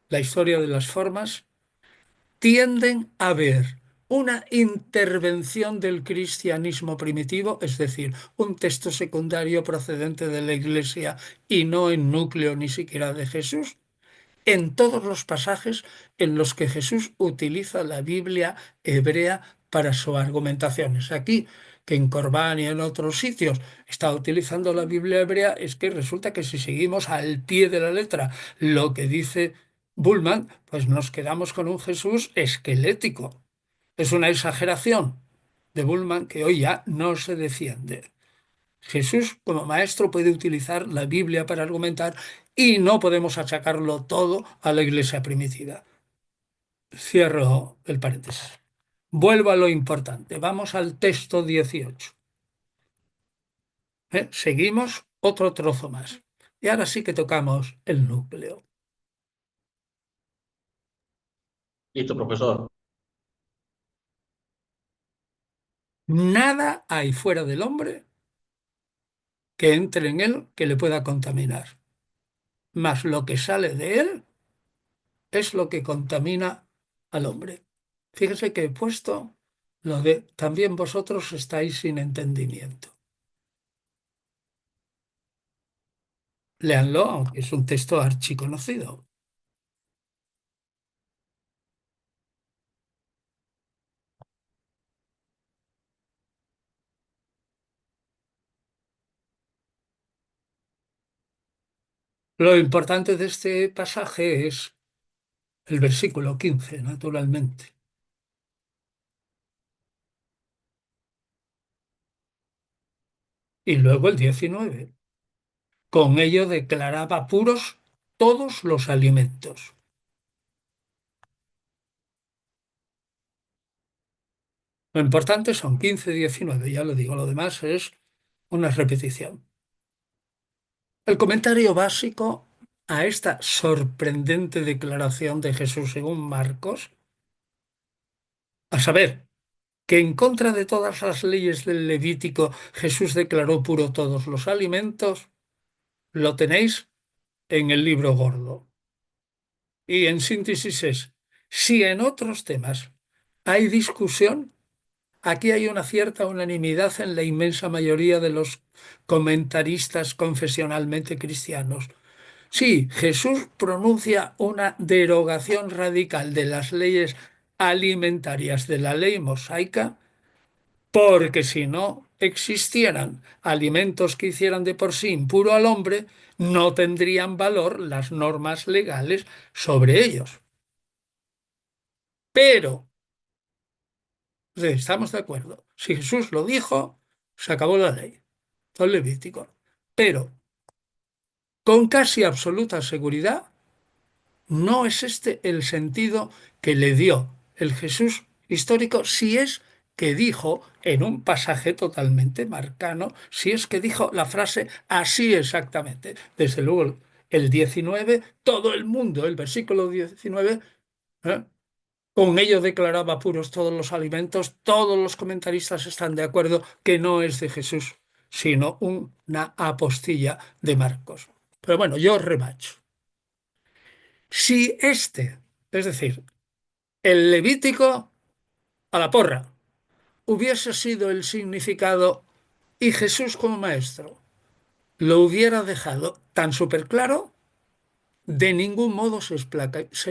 la historia de las formas, tienden a ver una intervención del cristianismo primitivo, es decir, un texto secundario procedente de la Iglesia y no en núcleo ni siquiera de Jesús, en todos los pasajes en los que Jesús utiliza la Biblia hebrea para sus argumentaciones. Aquí, que en Corbán y en otros sitios está utilizando la Biblia hebrea, es que resulta que si seguimos al pie de la letra lo que dice Bullman, pues nos quedamos con un Jesús esquelético. Es una exageración de Bullman que hoy ya no se defiende. Jesús, como maestro, puede utilizar la Biblia para argumentar y no podemos achacarlo todo a la iglesia primitiva. Cierro el paréntesis. Vuelvo a lo importante. Vamos al texto 18. Seguimos otro trozo más. Y ahora sí que tocamos el núcleo. Listo, profesor. Nada hay fuera del hombre que entre en él que le pueda contaminar. Mas lo que sale de él es lo que contamina al hombre. Fíjese que he puesto lo de también vosotros estáis sin entendimiento. Léanlo, aunque es un texto archiconocido. Lo importante de este pasaje es el versículo 15, naturalmente, y luego el 19. Con ello declaraba puros todos los alimentos. Lo importante son 15 y 19, ya lo digo, lo demás es una repetición. El comentario básico a esta sorprendente declaración de Jesús según Marcos, a saber, que en contra de todas las leyes del Levítico Jesús declaró puro todos los alimentos, lo tenéis en el libro gordo. Y en síntesis es, si en otros temas hay discusión, aquí hay una cierta unanimidad en la inmensa mayoría de los comentaristas confesionalmente cristianos. Sí, Jesús pronuncia una derogación radical de las leyes alimentarias de la ley mosaica, porque si no existieran alimentos que hicieran de por sí impuro al hombre, no tendrían valor las normas legales sobre ellos. Pero, sí, estamos de acuerdo, si Jesús lo dijo, se acabó la ley, todo el Levítico. Pero, con casi absoluta seguridad, no es este el sentido que le dio el Jesús histórico, si es que dijo en un pasaje totalmente marcano, si es que dijo la frase así exactamente. Desde luego, el 19, todo el mundo, el versículo 19, ¿eh? Con ello declaraba puros todos los alimentos. Todos los comentaristas están de acuerdo que no es de Jesús, sino una apostilla de Marcos. Pero bueno, yo remacho. Si este, es decir, el Levítico a la porra, hubiese sido el significado y Jesús como maestro lo hubiera dejado tan súper claro, de ningún modo se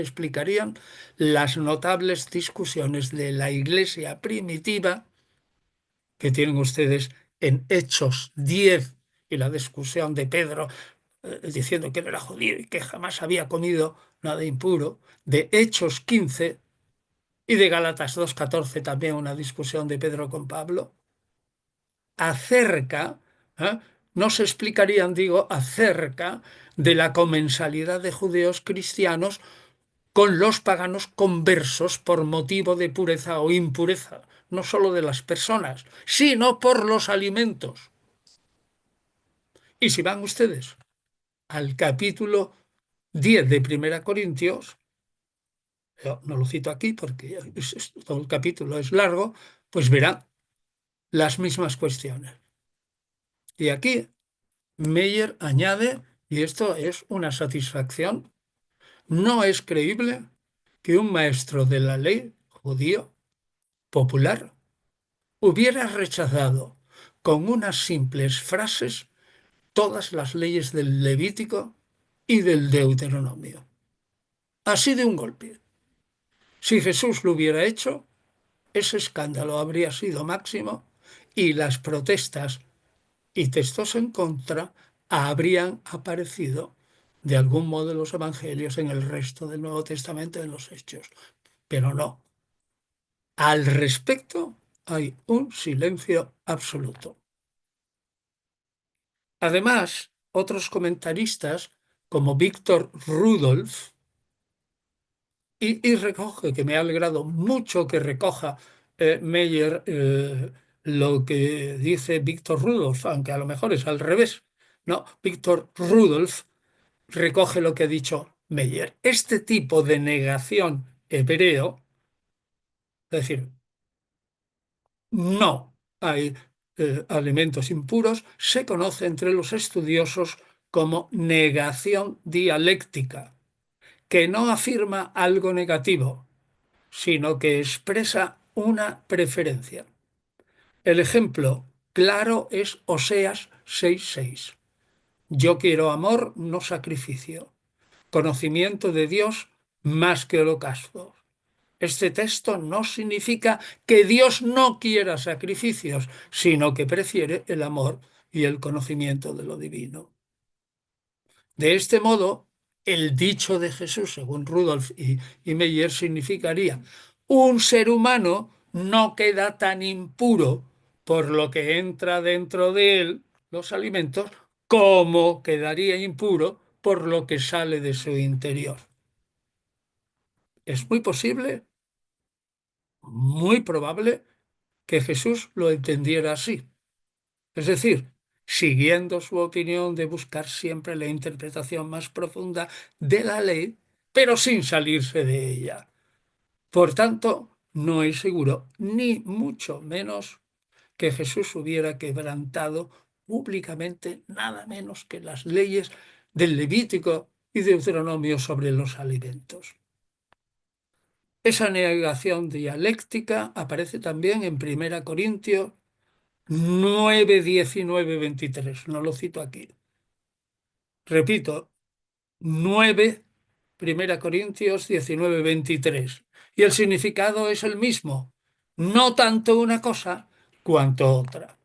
explicarían las notables discusiones de la Iglesia primitiva que tienen ustedes en Hechos 10 y la discusión de Pedro diciendo que no era judío y que jamás había comido nada impuro, de Hechos 15 y de Gálatas 2:14 también una discusión de Pedro con Pablo, acerca, ¿eh? No se explicarían, digo, acerca de la comensalidad de judíos cristianos con los paganos conversos por motivo de pureza o impureza, no solo de las personas, sino por los alimentos. Y si van ustedes al capítulo 10 de Primera Corintios, yo no lo cito aquí porque todo el capítulo es largo, pues verán las mismas cuestiones. Y aquí Meyer añade, y esto es una satisfacción, no es creíble que un maestro de la ley judío popular hubiera rechazado con unas simples frases todas las leyes del Levítico y del Deuteronomio. Así de un golpe. Si Jesús lo hubiera hecho, ese escándalo habría sido máximo y las protestas y textos en contra habrían aparecido de algún modo en los evangelios, en el resto del Nuevo Testamento, en los Hechos. Pero no. Al respecto hay un silencio absoluto. Además, otros comentaristas, como Víctor Rudolph, y recoge, que me ha alegrado mucho que recoja Meyer lo que dice Víctor Rudolph, aunque a lo mejor es al revés. No, Víctor Rudolph recoge lo que ha dicho Meyer. Este tipo de negación hebreo, es decir, no hay alimentos impuros, se conoce entre los estudiosos como negación dialéctica, que no afirma algo negativo, sino que expresa una preferencia. El ejemplo claro es Oseas 6:6. Yo quiero amor, no sacrificio, conocimiento de Dios más que holocausto. Este texto no significa que Dios no quiera sacrificios, sino que prefiere el amor y el conocimiento de lo divino. De este modo, el dicho de Jesús, según Rudolf y Meyer, significaría: un ser humano no queda tan impuro por lo que entra dentro de él, los alimentos, como quedaría impuro por lo que sale de su interior. Es muy posible, muy probable, que Jesús lo entendiera así. Es decir, siguiendo su opinión de buscar siempre la interpretación más profunda de la ley, pero sin salirse de ella. Por tanto, no es seguro, ni mucho menos, que Jesús hubiera quebrantado públicamente nada menos que las leyes del Levítico y Deuteronomio sobre los alimentos. Esa negación dialéctica aparece también en 1 Corintios 9, 19, 23. No lo cito aquí. Repito, 9, 1 Corintios 19, 23. Y el significado es el mismo. No tanto una cosa cuanto otra.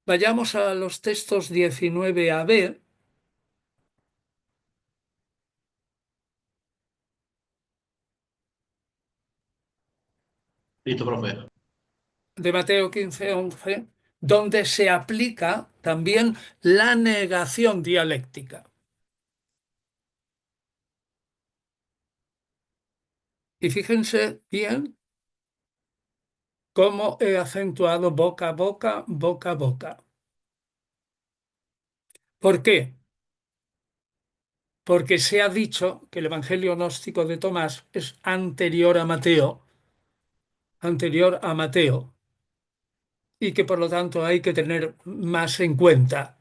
Vayamos a los textos 19a-b Listo, profe. de Mateo 15, 11, donde se aplica también la negación dialéctica. Y fíjense bien cómo he acentuado boca a boca, boca a boca. ¿Por qué? porque se ha dicho que el Evangelio gnóstico de Tomás es anterior a Mateo, y que por lo tanto hay que tener más en cuenta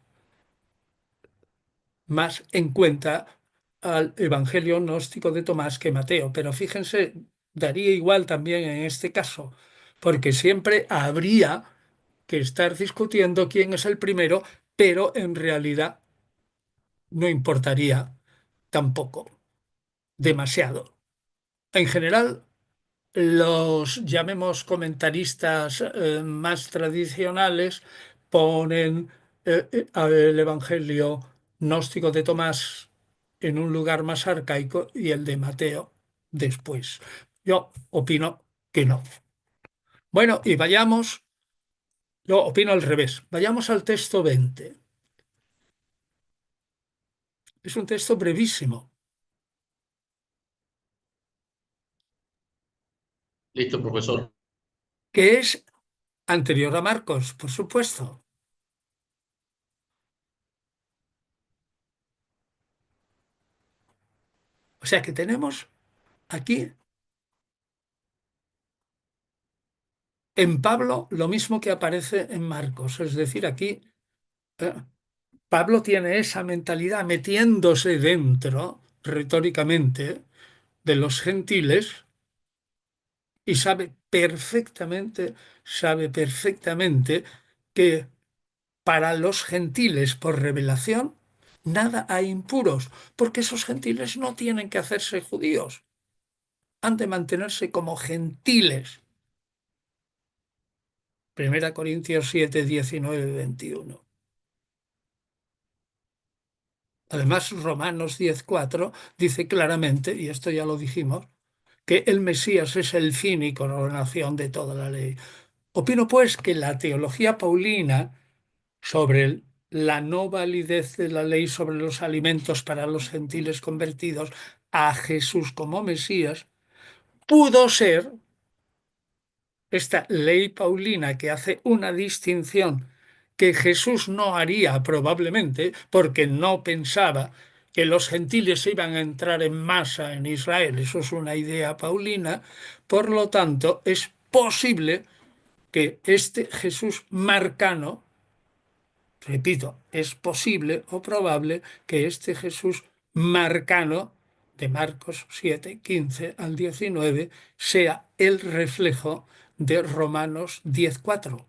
al Evangelio gnóstico de Tomás que Mateo. Pero fíjense, daría igual también en este caso, porque siempre habría que estar discutiendo quién es el primero, pero en realidad no importaría tampoco demasiado. En general, los, llamemos comentaristas más tradicionales, ponen el Evangelio gnóstico de Tomás en un lugar más arcaico y el de Mateo después. Yo opino que no. Bueno, y vayamos, yo opino al revés. Vayamos al texto 20. Es un texto brevísimo, Listo, profesor. que es anterior a Marcos, por supuesto. O sea que tenemos aquí en Pablo lo mismo que aparece en Marcos. Es decir, aquí eh, Pablo tiene esa mentalidad metiéndose dentro, retóricamente, de los gentiles y sabe perfectamente que para los gentiles por revelación nada hay impuros, porque esos gentiles no tienen que hacerse judíos, han de mantenerse como gentiles. Primera Corintios 7, 19, 21. Además, Romanos 10:4 dice claramente, y esto ya lo dijimos, que el Mesías es el fin y coronación de toda la ley. Opino, pues, que la teología paulina sobre la no validez de la ley sobre los alimentos para los gentiles convertidos a Jesús como Mesías pudo ser esta ley paulina que hace una distinción que Jesús no haría probablemente porque no pensaba que los gentiles iban a entrar en masa en Israel. Eso es una idea paulina. Por lo tanto, es posible que este Jesús marcano, repito, es posible o probable que este Jesús marcano de Marcos 7, 15 al 19 sea el reflejo de Romanos 10, 4.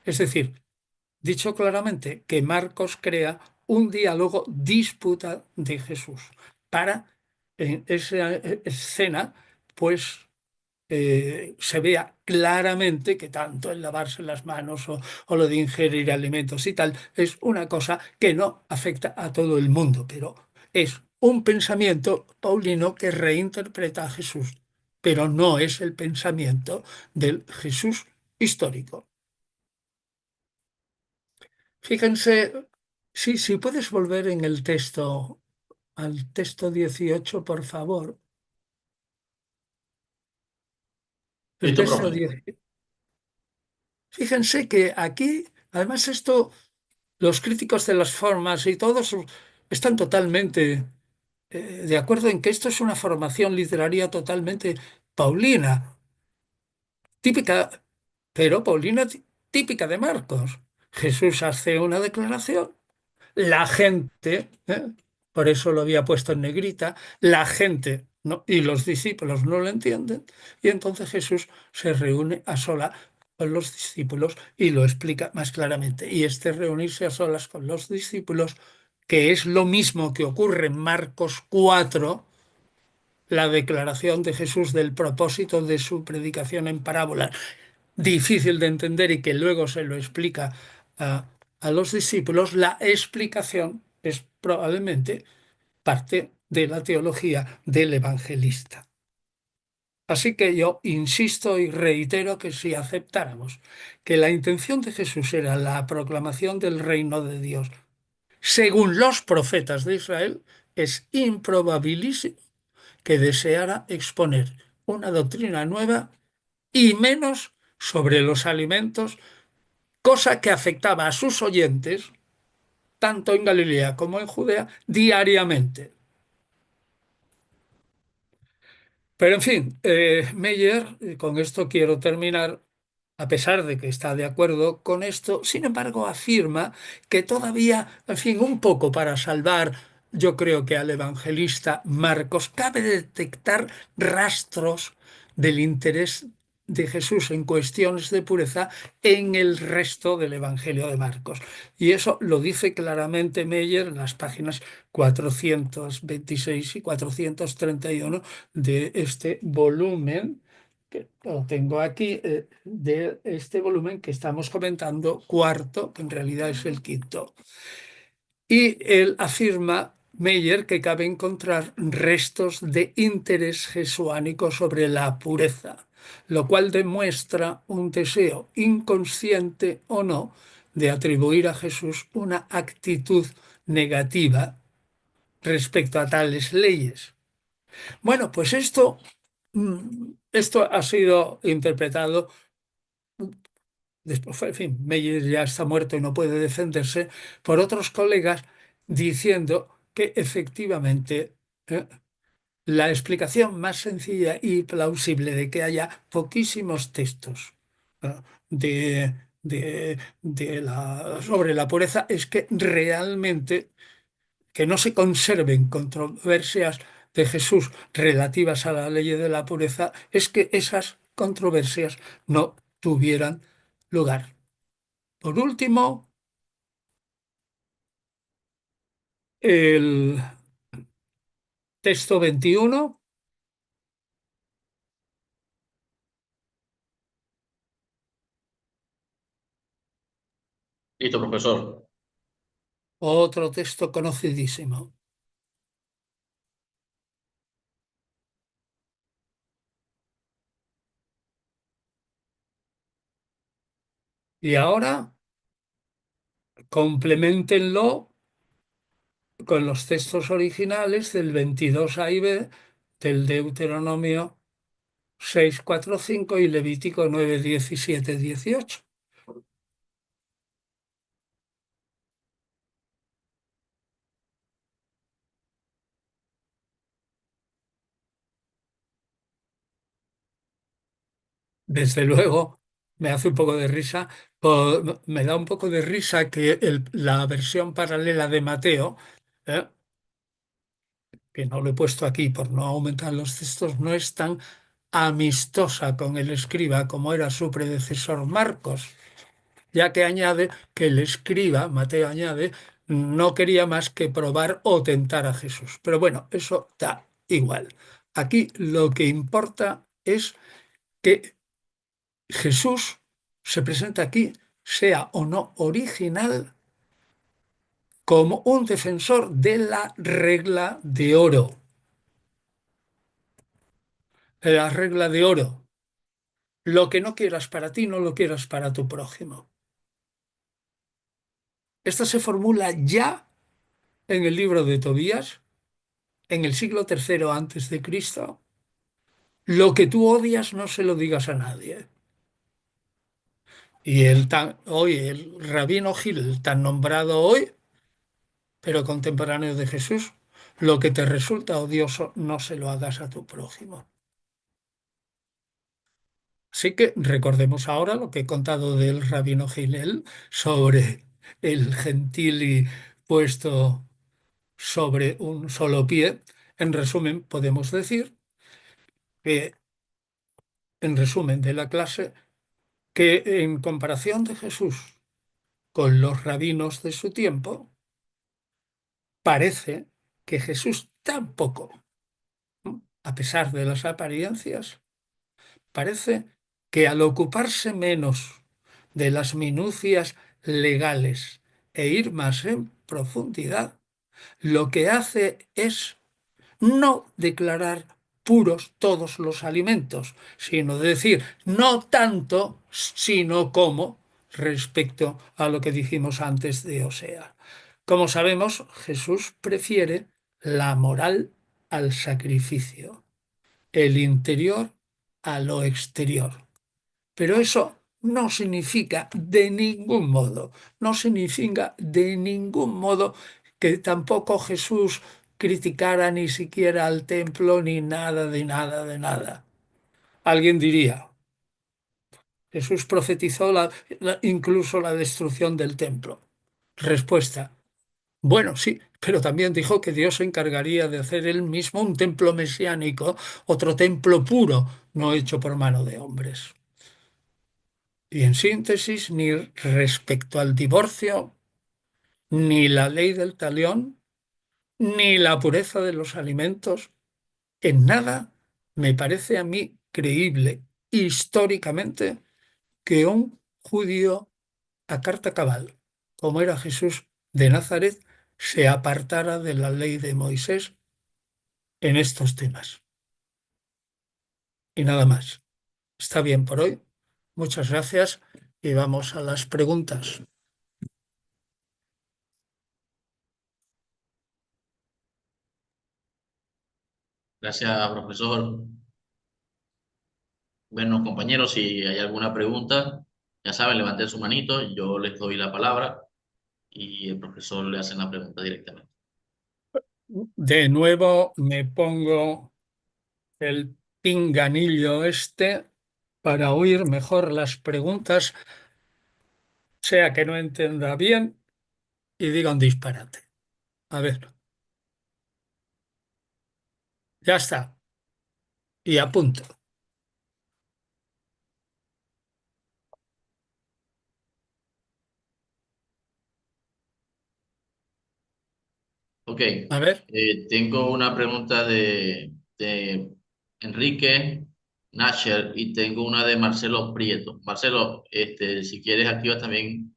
Es decir, dicho claramente, que Marcos crea un diálogo disputa de Jesús para en esa escena, pues se vea claramente que tanto el lavarse las manos o lo de ingerir alimentos y tal es una cosa que no afecta a todo el mundo, pero es un pensamiento paulino que reinterpreta a Jesús, pero no es el pensamiento del Jesús histórico. Fíjense, sí, si puedes volver en el texto, al texto 18, por favor. El Listo, texto profe. 10. Fíjense que aquí, además esto, los críticos de las formas y todos están totalmente de acuerdo en que esto es una formación literaria totalmente paulina, típica, pero paulina típica de Marcos. Jesús hace una declaración. La gente, por eso lo había puesto en negrita, la gente y los discípulos no lo entienden, y entonces Jesús se reúne a sola con los discípulos y lo explica más claramente. Y este reunirse a solas con los discípulos, que es lo mismo que ocurre en Marcos 4, la declaración de Jesús del propósito de su predicación en parábolas, difícil de entender y que luego se lo explica a los discípulos, la explicación es probablemente parte de la teología del evangelista. Así que yo insisto y reitero que si aceptáramos que la intención de Jesús era la proclamación del reino de Dios, según los profetas de Israel, es improbabilísimo que deseara exponer una doctrina nueva y menos sobre los alimentos, cosa que afectaba a sus oyentes, tanto en Galilea como en Judea, diariamente. Pero en fin, Meyer, con esto quiero terminar, a pesar de que está de acuerdo con esto, sin embargo afirma que todavía, en fin, un poco para salvar, yo creo que al evangelista Marcos, cabe detectar rastros del interés de Jesús en cuestiones de pureza en el resto del Evangelio de Marcos. Y eso lo dice claramente Meyer en las páginas 426 y 431 de este volumen, que lo tengo aquí, de este volumen que estamos comentando, cuarto, que en realidad es el quinto. Y él afirma, Meyer, que cabe encontrar restos de interés jesuánico sobre la pureza, lo cual demuestra un deseo inconsciente o no de atribuir a Jesús una actitud negativa respecto a tales leyes. Bueno, pues esto ha sido interpretado después, en fin, Meyer ya está muerto y no puede defenderse, por otros colegas diciendo que efectivamente la explicación más sencilla y plausible de que haya poquísimos textos ¿eh? de, sobre la pureza es que realmente que no se conserven controversias de Jesús relativas a la ley de la pureza, es que esas controversias no tuvieran lugar. Por último, el texto 21, Listo, profesor. otro texto conocidísimo. Y ahora compleméntenlo con los textos originales del 22a y b, del Deuteronomio 6, 4, 5 y Levítico 9, 17, 18. Desde luego, me hace un poco de risa, me da un poco de risa que la versión paralela de Mateo, ¿eh? que no lo he puesto aquí por no aumentar los textos, no es tan amistosa con el escriba como era su predecesor Marcos, ya que añade que el escriba, Mateo añade, no quería más que probar o tentar a Jesús. Pero bueno, eso da igual. Aquí lo que importa es que Jesús se presenta aquí, sea o no original, como un defensor de la regla de oro. La regla de oro. Lo que no quieras para ti, no lo quieras para tu prójimo. Esta se formula ya en el libro de Tobías, en el siglo III antes de Cristo. Lo que tú odias, no se lo digas a nadie. Y hoy, el rabino Gil, tan nombrado hoy, pero contemporáneo de Jesús, lo que te resulta odioso, no se lo hagas a tu prójimo. Así que recordemos ahora lo que he contado del rabino Gilel sobre el gentil y puesto sobre un solo pie. En resumen, podemos decir que, en resumen de la clase, que en comparación de Jesús con los rabinos de su tiempo, parece que Jesús tampoco, ¿no? A pesar de las apariencias, parece que al ocuparse menos de las minucias legales e ir más en profundidad, lo que hace es no declarar puros todos los alimentos, sino decir no tanto, sino como respecto a lo que dijimos antes de Osea. Como sabemos, Jesús prefiere la moral al sacrificio, el interior a lo exterior. Pero eso no significa de ningún modo, no significa de ningún modo que tampoco Jesús criticara ni siquiera al templo ni nada de nada de nada. Alguien diría, Jesús profetizó incluso la destrucción del templo. Respuesta, bueno, sí, pero también dijo que Dios se encargaría de hacer él mismo un templo mesiánico, otro templo puro, no hecho por mano de hombres. Y en síntesis, ni respecto al divorcio, ni la ley del talión, ni la pureza de los alimentos, en nada me parece a mí creíble históricamente que un judío a carta cabal, como era Jesús de Nazaret, se apartara de la ley de Moisés en estos temas. Y nada más. Está bien por hoy. Muchas gracias y vamos a las preguntas. Gracias, profesor. Bueno, compañeros, si hay alguna pregunta, ya saben, levanten su manito, yo les doy la palabra y el profesor le hace la pregunta directamente. De nuevo me pongo el pinganillo este para oír mejor las preguntas, sea que no entienda bien y diga un disparate. A ver, ya está. Y apunto. Ok, A ver, tengo una pregunta de Enrique Nasher y tengo una de Marcelo Prieto. Marcelo, si quieres activa también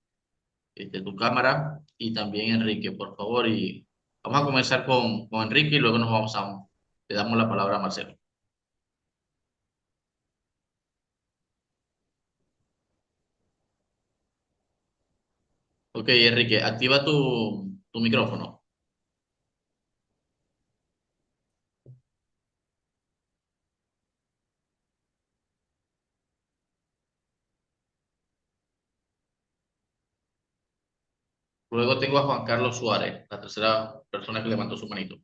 tu cámara y también Enrique, por favor. Y vamos a comenzar con Enrique y luego le damos la palabra a Marcelo. Ok, Enrique, activa tu micrófono. Luego tengo a Juan Carlos Suárez, la tercera persona que levantó su manito.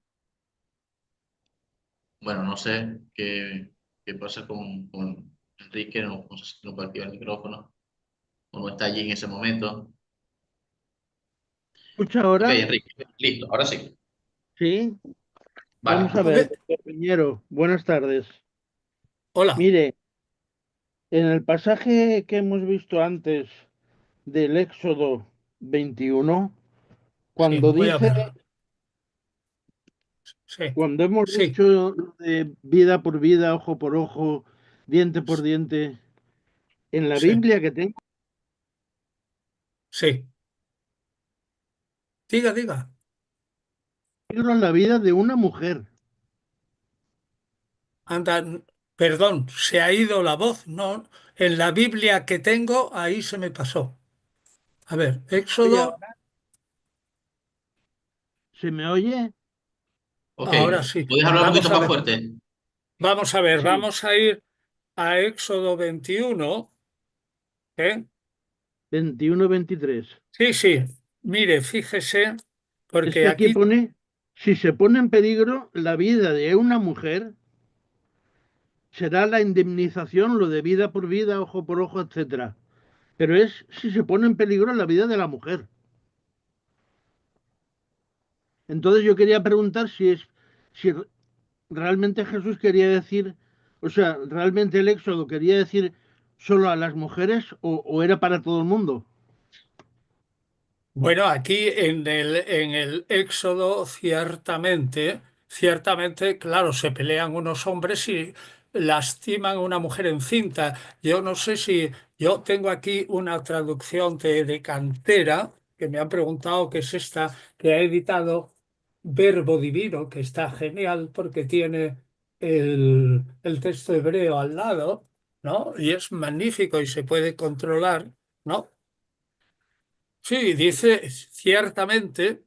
Bueno, no sé qué pasa con Enrique, no sé si no puede activar el micrófono o no está allí en ese momento. ¿Escucha Ok, ahora? Enrique, listo, ahora sí. Sí. Vamos Vale. a a ver, ver. doctor Piñero, buenas tardes. Hola. Mire, en el pasaje que hemos visto antes del Éxodo 21, Sí, cuando voy a dice, verlo. Sí, cuando hemos sí, dicho lo de vida por vida, ojo por ojo, diente por diente, en la sí, Biblia que tengo, sí. Diga, diga. peligro en la vida de una mujer. Anda, perdón, se ha ido la voz. No, en la Biblia que tengo, ahí se me pasó. A ver, Oye, Éxodo, ahora, ¿se me oye? Ok, ahora sí. ¿puedes hablar un poquito Vamos a más ver, fuerte? vamos a ver, Sí, vamos a ir a Éxodo 21. ¿Eh? 21-23. Sí, sí. Mire, fíjese, Es porque que aquí aquí, pone, si se pone en peligro la vida de una mujer, será la indemnización, lo de vida por vida, ojo por ojo, etcétera. Pero es si se pone en peligro la vida de la mujer. Entonces yo quería preguntar si realmente Jesús quería decir, o sea, realmente el Éxodo quería decir solo a las mujeres o era para todo el mundo. bueno, aquí en el Éxodo, ciertamente, claro, se pelean unos hombres y lastiman a una mujer encinta. Yo no sé si, yo tengo aquí una traducción de Cantera, que me han preguntado qué es esta, que ha editado Verbo Divino, que está genial porque tiene el texto hebreo al lado, ¿no? Y es magnífico y se puede controlar, ¿no? Sí, dice ciertamente,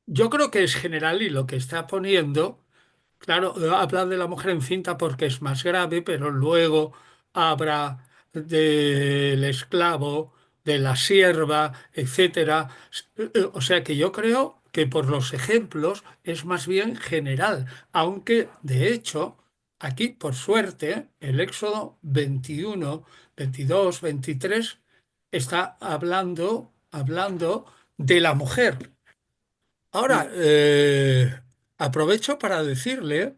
yo creo que es general y lo que está poniendo, claro, habla de la mujer encinta porque es más grave, pero luego habla del esclavo de la sierva, etcétera. O sea que yo creo que por los ejemplos es más bien general, aunque de hecho aquí, por suerte, el Éxodo 21, 22, 23 está hablando de la mujer. Ahora, Mm. aprovecho para decirle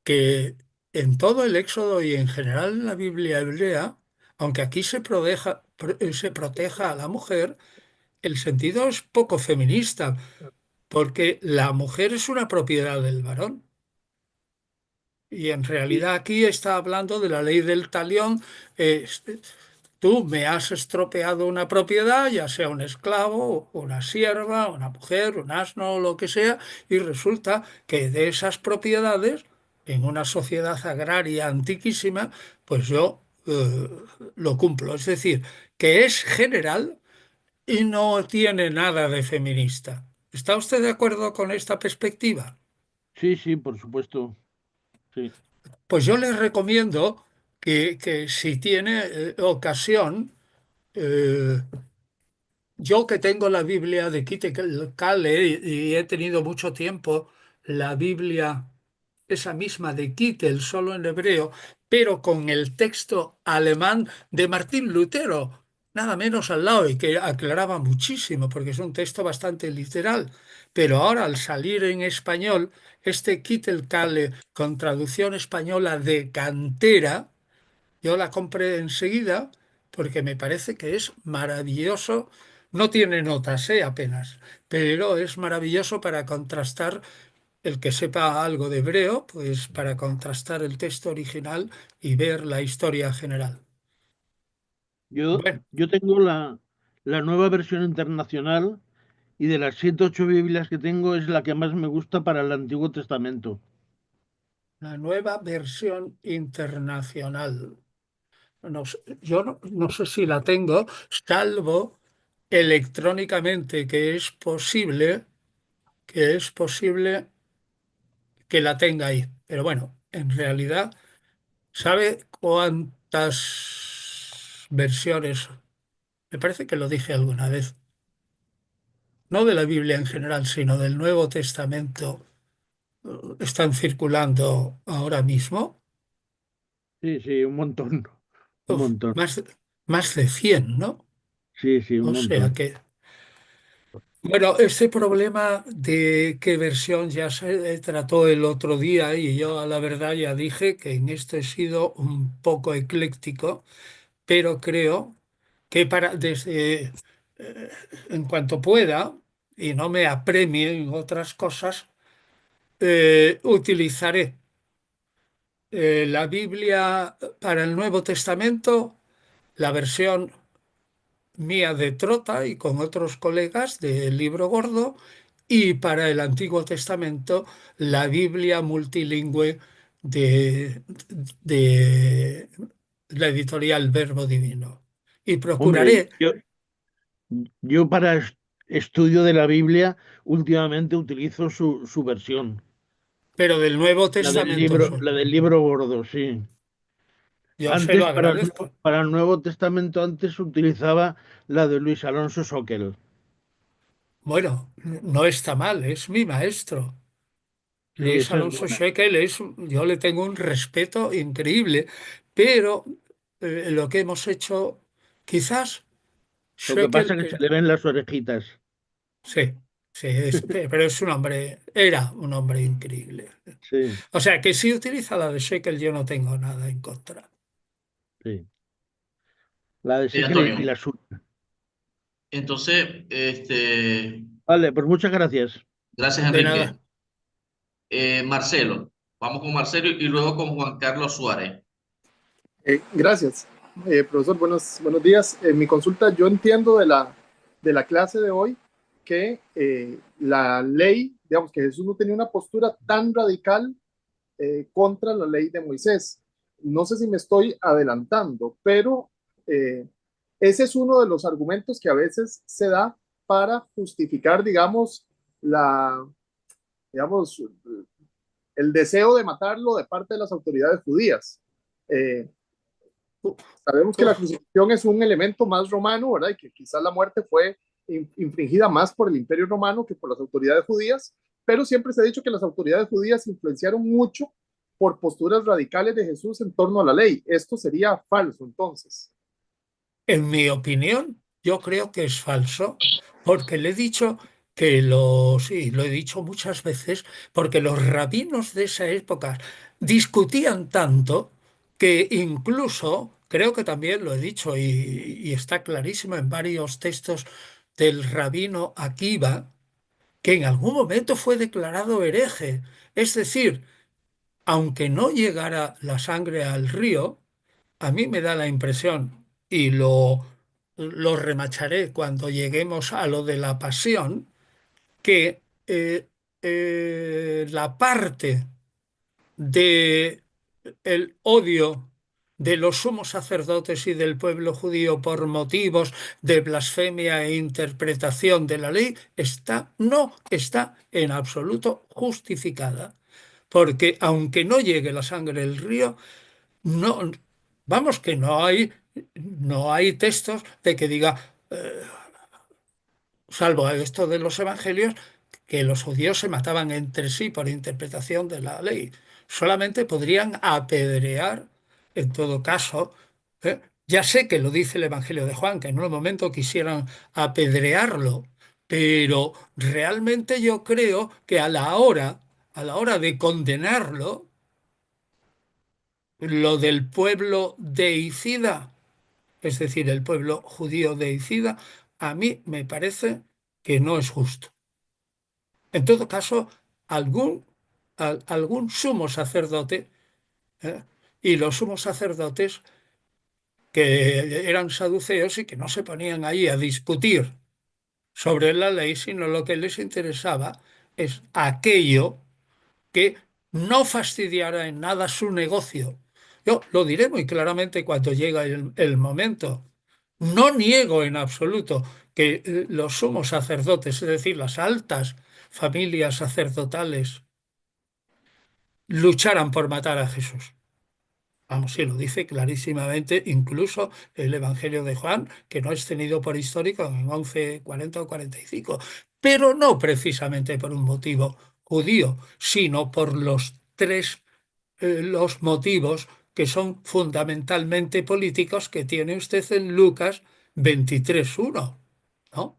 que en todo el Éxodo y en general en la Biblia hebrea, aunque aquí se proteja a la mujer, el sentido es poco feminista, porque la mujer es una propiedad del varón. Y en Sí, realidad aquí está hablando de la ley del talión. eh, Tú me has estropeado una propiedad, ya sea un esclavo, una sierva, una mujer, un asno o lo que sea, y resulta que de esas propiedades, en una sociedad agraria antiquísima, pues yo lo cumplo. Es decir, que es general y no tiene nada de feminista. ¿Está usted de acuerdo con esta perspectiva? sí, sí, por supuesto. Sí, Pues yo les recomiendo que si tiene ocasión, eh, yo que tengo la Biblia de Kite Kale y he tenido mucho tiempo la Biblia, esa misma de Kittel, solo en hebreo, pero con el texto alemán de Martín Lutero, nada menos al lado, y que aclaraba muchísimo, porque es un texto bastante literal. Pero ahora, al salir en español, este Kittel Kale con traducción española de cantera, yo la compré enseguida porque me parece que es maravilloso. No tiene notas, apenas, pero es maravilloso para contrastar el que sepa algo de hebreo, pues para contrastar el texto original y ver la historia general. yo, Bueno, yo tengo la nueva versión internacional y de las 7 u 8 Biblias que tengo es la que más me gusta para el Antiguo Testamento. la nueva versión internacional. Yo no sé si la tengo, salvo electrónicamente, que es posible que la tenga ahí. Pero bueno, en realidad, ¿sabe cuántas versiones? Me parece que lo dije alguna vez. No de la Biblia en general, sino del Nuevo Testamento, están circulando ahora mismo. Sí, sí, un montón, un Uf, montón. más de 100, ¿no? Sí, sí, un O sea montón. que, bueno, este problema de qué versión ya se trató el otro día y yo a la verdad ya dije que en esto he sido un poco ecléctico, pero creo que en cuanto pueda y no me apremie en otras cosas, utilizaré la Biblia para el Nuevo Testamento, la versión mía de Trota y con otros colegas del Libro Gordo, y para el Antiguo Testamento, la Biblia multilingüe de la editorial Verbo Divino. Y Hombre, procuraré, yo para estudio de la Biblia últimamente utilizo su versión, pero del Nuevo Testamento, la del libro gordo, sí. yo se lo Antes, agradezco. para el Nuevo Testamento, antes utilizaba la de Luis Alonso Sockel. Bueno, no está mal, es mi maestro. Sí, Luis esa es Alonso buena. Scheckele yo le tengo un respeto increíble, pero lo que hemos hecho, quizás Lo que pasa Scheckele es que se le ven las orejitas. sí, sí, pero era un hombre increíble. Sí, O sea que si utiliza la de Scheckele yo no tengo nada en contra. sí. La de Sí, Sockel y Antonio. la suya. Entonces, Vale, pues muchas gracias. gracias, De nada. Enrique. Marcelo, vamos con Marcelo y luego con Juan Carlos Suárez. Gracias, profesor. Buenos días. En mi consulta, yo entiendo de la clase de hoy que la ley, digamos que Jesús no tenía una postura tan radical contra la ley de Moisés. No sé si me estoy adelantando, pero eh, ese es uno de los argumentos que a veces se da para justificar, la, digamos, el deseo de matarlo de parte de las autoridades judías. Eh, Sabemos que la Uf, crucifixión es un elemento más romano, ¿verdad? Y que quizás la muerte fue infringida más por el imperio romano que por las autoridades judías, pero siempre se ha dicho que las autoridades judías influenciaron mucho por posturas radicales de Jesús en torno a la ley. Esto sería falso, entonces. en mi opinión, yo creo que es falso, porque le he dicho que los, y lo he dicho muchas veces, porque los rabinos de esa época discutían tanto que incluso, creo que también lo he dicho y está clarísimo en varios textos del rabino Akiva, que en algún momento fue declarado hereje. Es decir, aunque no llegara la sangre al río, a mí me da la impresión, y lo remacharé cuando lleguemos a lo de la pasión, que la parte de el odio de los sumos sacerdotes y del pueblo judío por motivos de blasfemia e interpretación de la ley no está en absoluto justificada. Porque aunque no llegue la sangre del río, no, vamos, que no hay textos de que diga, salvo esto de los evangelios, que los judíos se mataban entre sí por interpretación de la ley. Solamente podrían apedrear, en todo caso. Ya sé que lo dice el Evangelio de Juan, que en un momento quisieran apedrearlo, pero realmente yo creo que a la hora de condenarlo, lo del pueblo deicida, es decir, el pueblo judío deicida, a mí me parece que no es justo. En todo caso, algún sumo sacerdote, ¿eh? Y los sumos sacerdotes que eran saduceos y que no se ponían ahí a discutir sobre la ley, sino lo que les interesaba es aquello que no fastidiara en nada su negocio. Yo lo diré muy claramente cuando llega el momento. No niego en absoluto que los sumos sacerdotes, es decir, las altas familias sacerdotales, lucharan por matar a Jesús. Vamos, sí, lo dice clarísimamente, incluso el Evangelio de Juan, que no es tenido por histórico en 11:40 o 45, pero no precisamente por un motivo judío, sino por los motivos que son fundamentalmente políticos que tiene usted en Lucas 23:1, ¿no?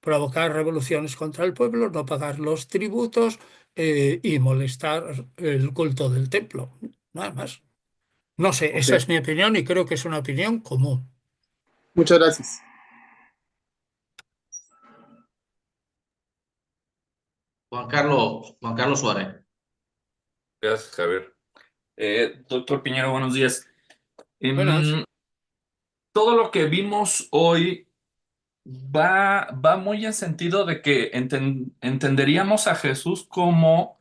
Provocar revoluciones contra el pueblo, no pagar los tributos y molestar el culto del templo. Nada más. No sé, Ok, esa es mi opinión y creo que es una opinión común. muchas gracias. Juan Carlos Suárez. Gracias, Javier. Doctor Piñero, buenos días. Buenas. Todo lo que vimos hoy va muy en sentido de que entenderíamos a Jesús como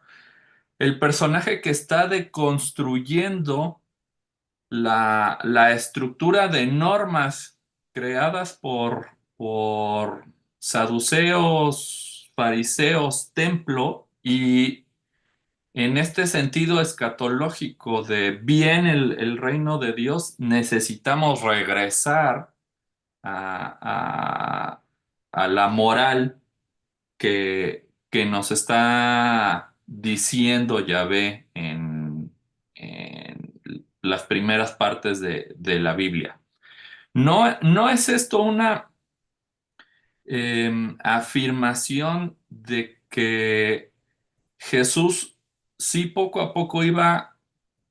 el personaje que está deconstruyendo la estructura de normas creadas por saduceos, fariseos, templo, y en este sentido escatológico de bien el reino de Dios, necesitamos regresar a, a la moral que nos está diciendo Yahvé en las primeras partes de la Biblia. No es esto una afirmación de que Jesús sí poco a poco iba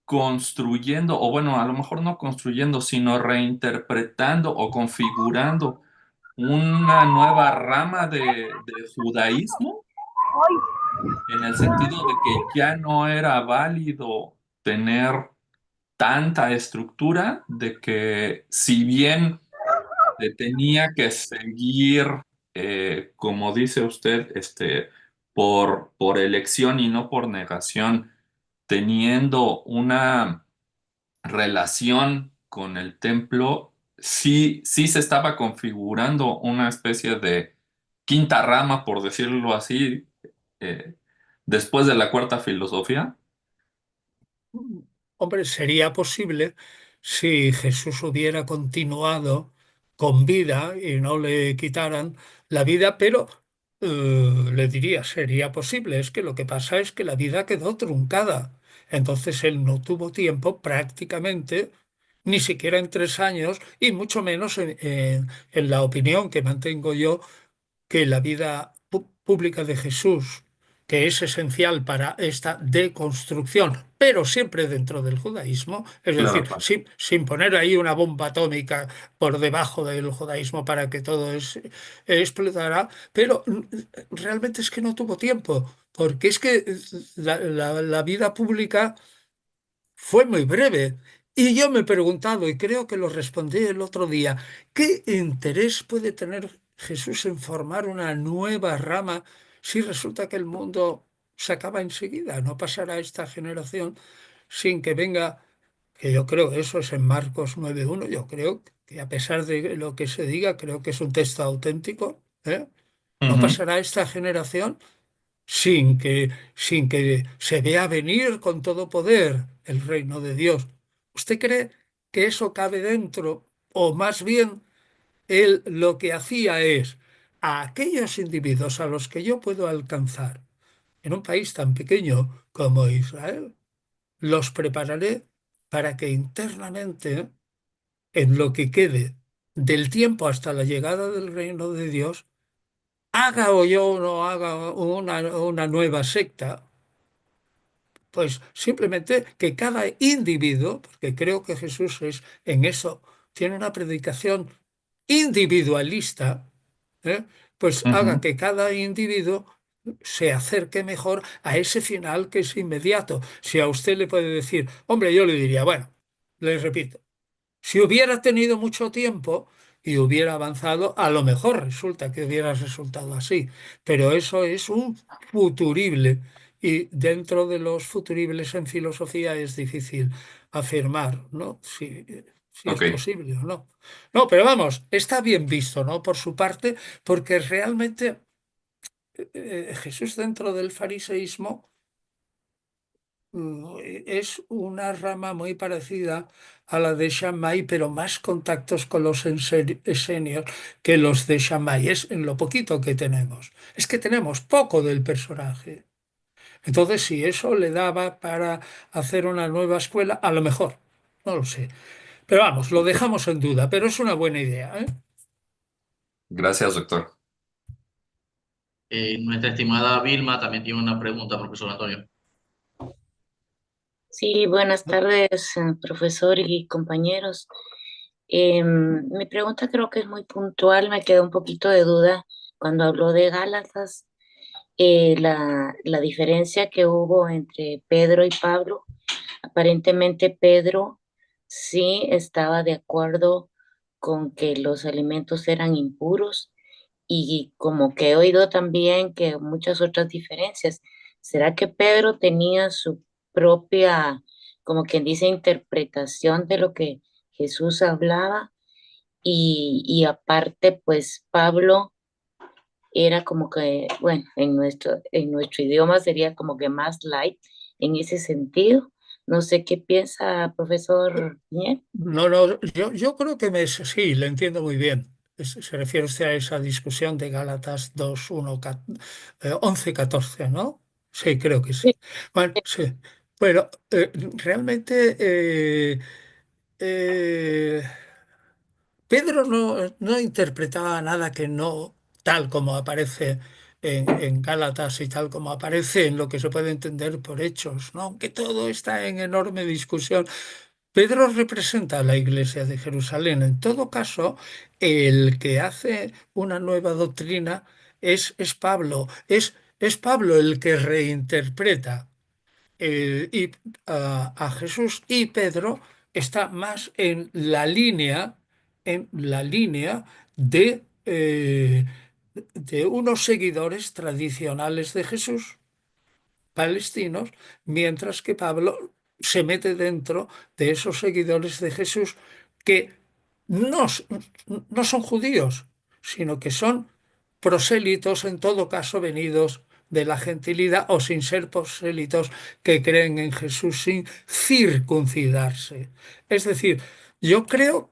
construyendo, o bueno, a lo mejor no construyendo, sino reinterpretando o configurando una nueva rama de judaísmo, en el sentido de que ya no era válido tener tanta estructura, de que si bien tenía que seguir, como dice usted, por elección y no por negación, teniendo una relación con el templo, sí se estaba configurando una especie de quinta rama, por decirlo así, eh, después de la cuarta filosofía. Hombre, sería posible si Jesús hubiera continuado con vida y no le quitaran la vida, pero le diría, sería posible. Es que lo que pasa es que la vida quedó truncada. Entonces él no tuvo tiempo prácticamente, ni siquiera en 3 años, y mucho menos en la opinión que mantengo yo que la vida pública de Jesús, que es esencial para esta deconstrucción, pero siempre dentro del judaísmo, es decir, Claro, claro. sin poner ahí una bomba atómica por debajo del judaísmo para que todo explotara, pero realmente es que no tuvo tiempo, porque es que la vida pública fue muy breve. Y yo me he preguntado, y creo que lo respondí el otro día, ¿qué interés puede tener Jesús en formar una nueva rama si resulta que el mundo se acaba enseguida? No pasará esta generación sin que venga, que yo creo, eso es en Marcos 9:1, yo creo que a pesar de lo que se diga, creo que es un texto auténtico, ¿eh? No Ujú. pasará esta generación sin que se vea venir con todo poder el reino de Dios. ¿Usted cree que eso cabe dentro? O más bien, él lo que hacía es a aquellos individuos a los que yo puedo alcanzar en un país tan pequeño como Israel, los prepararé para que internamente, en lo que quede del tiempo hasta la llegada del reino de Dios, haga o yo no haga una nueva secta. Pues simplemente que cada individuo, porque creo que Jesús es en eso, tiene una predicación individualista, ¿eh? Pues haga Ujú. que cada individuo se acerque mejor a ese final que es inmediato. Si a usted le puede decir, hombre, yo le diría, bueno, le repito. Si hubiera tenido mucho tiempo y hubiera avanzado, a lo mejor resulta que hubiera resultado así, pero eso es un futurible y dentro de los futuribles en filosofía es difícil afirmar, ¿no? Si es Ok. posible o no. No, pero vamos, está bien visto, ¿no? Por su parte, porque realmente Jesús dentro del fariseísmo es una rama muy parecida a la de Shammai, pero más contactos con los esenios que los de Shammai. Es en lo poquito que tenemos. Es que tenemos poco del personaje. Entonces, si eso le daba para hacer una nueva escuela, a lo mejor, no lo sé. Pero vamos, lo dejamos en duda, pero es una buena idea, ¿eh? Gracias, doctor. Nuestra estimada Vilma también tiene una pregunta, profesor Antonio. Sí, buenas tardes, profesor y compañeros. Mi pregunta creo que es muy puntual, me queda un poquito de duda cuando habló de Gálatas, la diferencia que hubo entre Pedro y Pablo. Aparentemente Pedro sí estaba de acuerdo con que los alimentos eran impuros y como que he oído también que muchas otras diferencias. ¿Será que Pedro tenía su propia, como quien dice, interpretación de lo que Jesús hablaba? Y aparte, pues Pablo era como que, bueno, en nuestro idioma sería como que más light en ese sentido. No sé qué piensa, profesor Piñer. No, no, yo creo que sí, le entiendo muy bien. Se refiere usted a esa discusión de Gálatas 2:1, 11, 14, ¿no? Sí, creo que sí. Sí, Bueno, sí. Bueno, realmente eh, Pedro no interpretaba nada que no tal como aparece en Gálatas y tal como aparece en lo que se puede entender por hechos, ¿no? Aunque todo está en enorme discusión. Pedro representa a la Iglesia de Jerusalén. En todo caso, el que hace una nueva doctrina es Pablo. Es Pablo el que reinterpreta a Jesús, y Pedro está más en la línea de unos seguidores tradicionales de Jesús palestinos, mientras que Pablo se mete dentro de esos seguidores de Jesús que no, no son judíos, sino que son prosélitos, en todo caso venidos de la gentilidad o sin ser prosélitos que creen en Jesús sin circuncidarse. Es decir, yo creo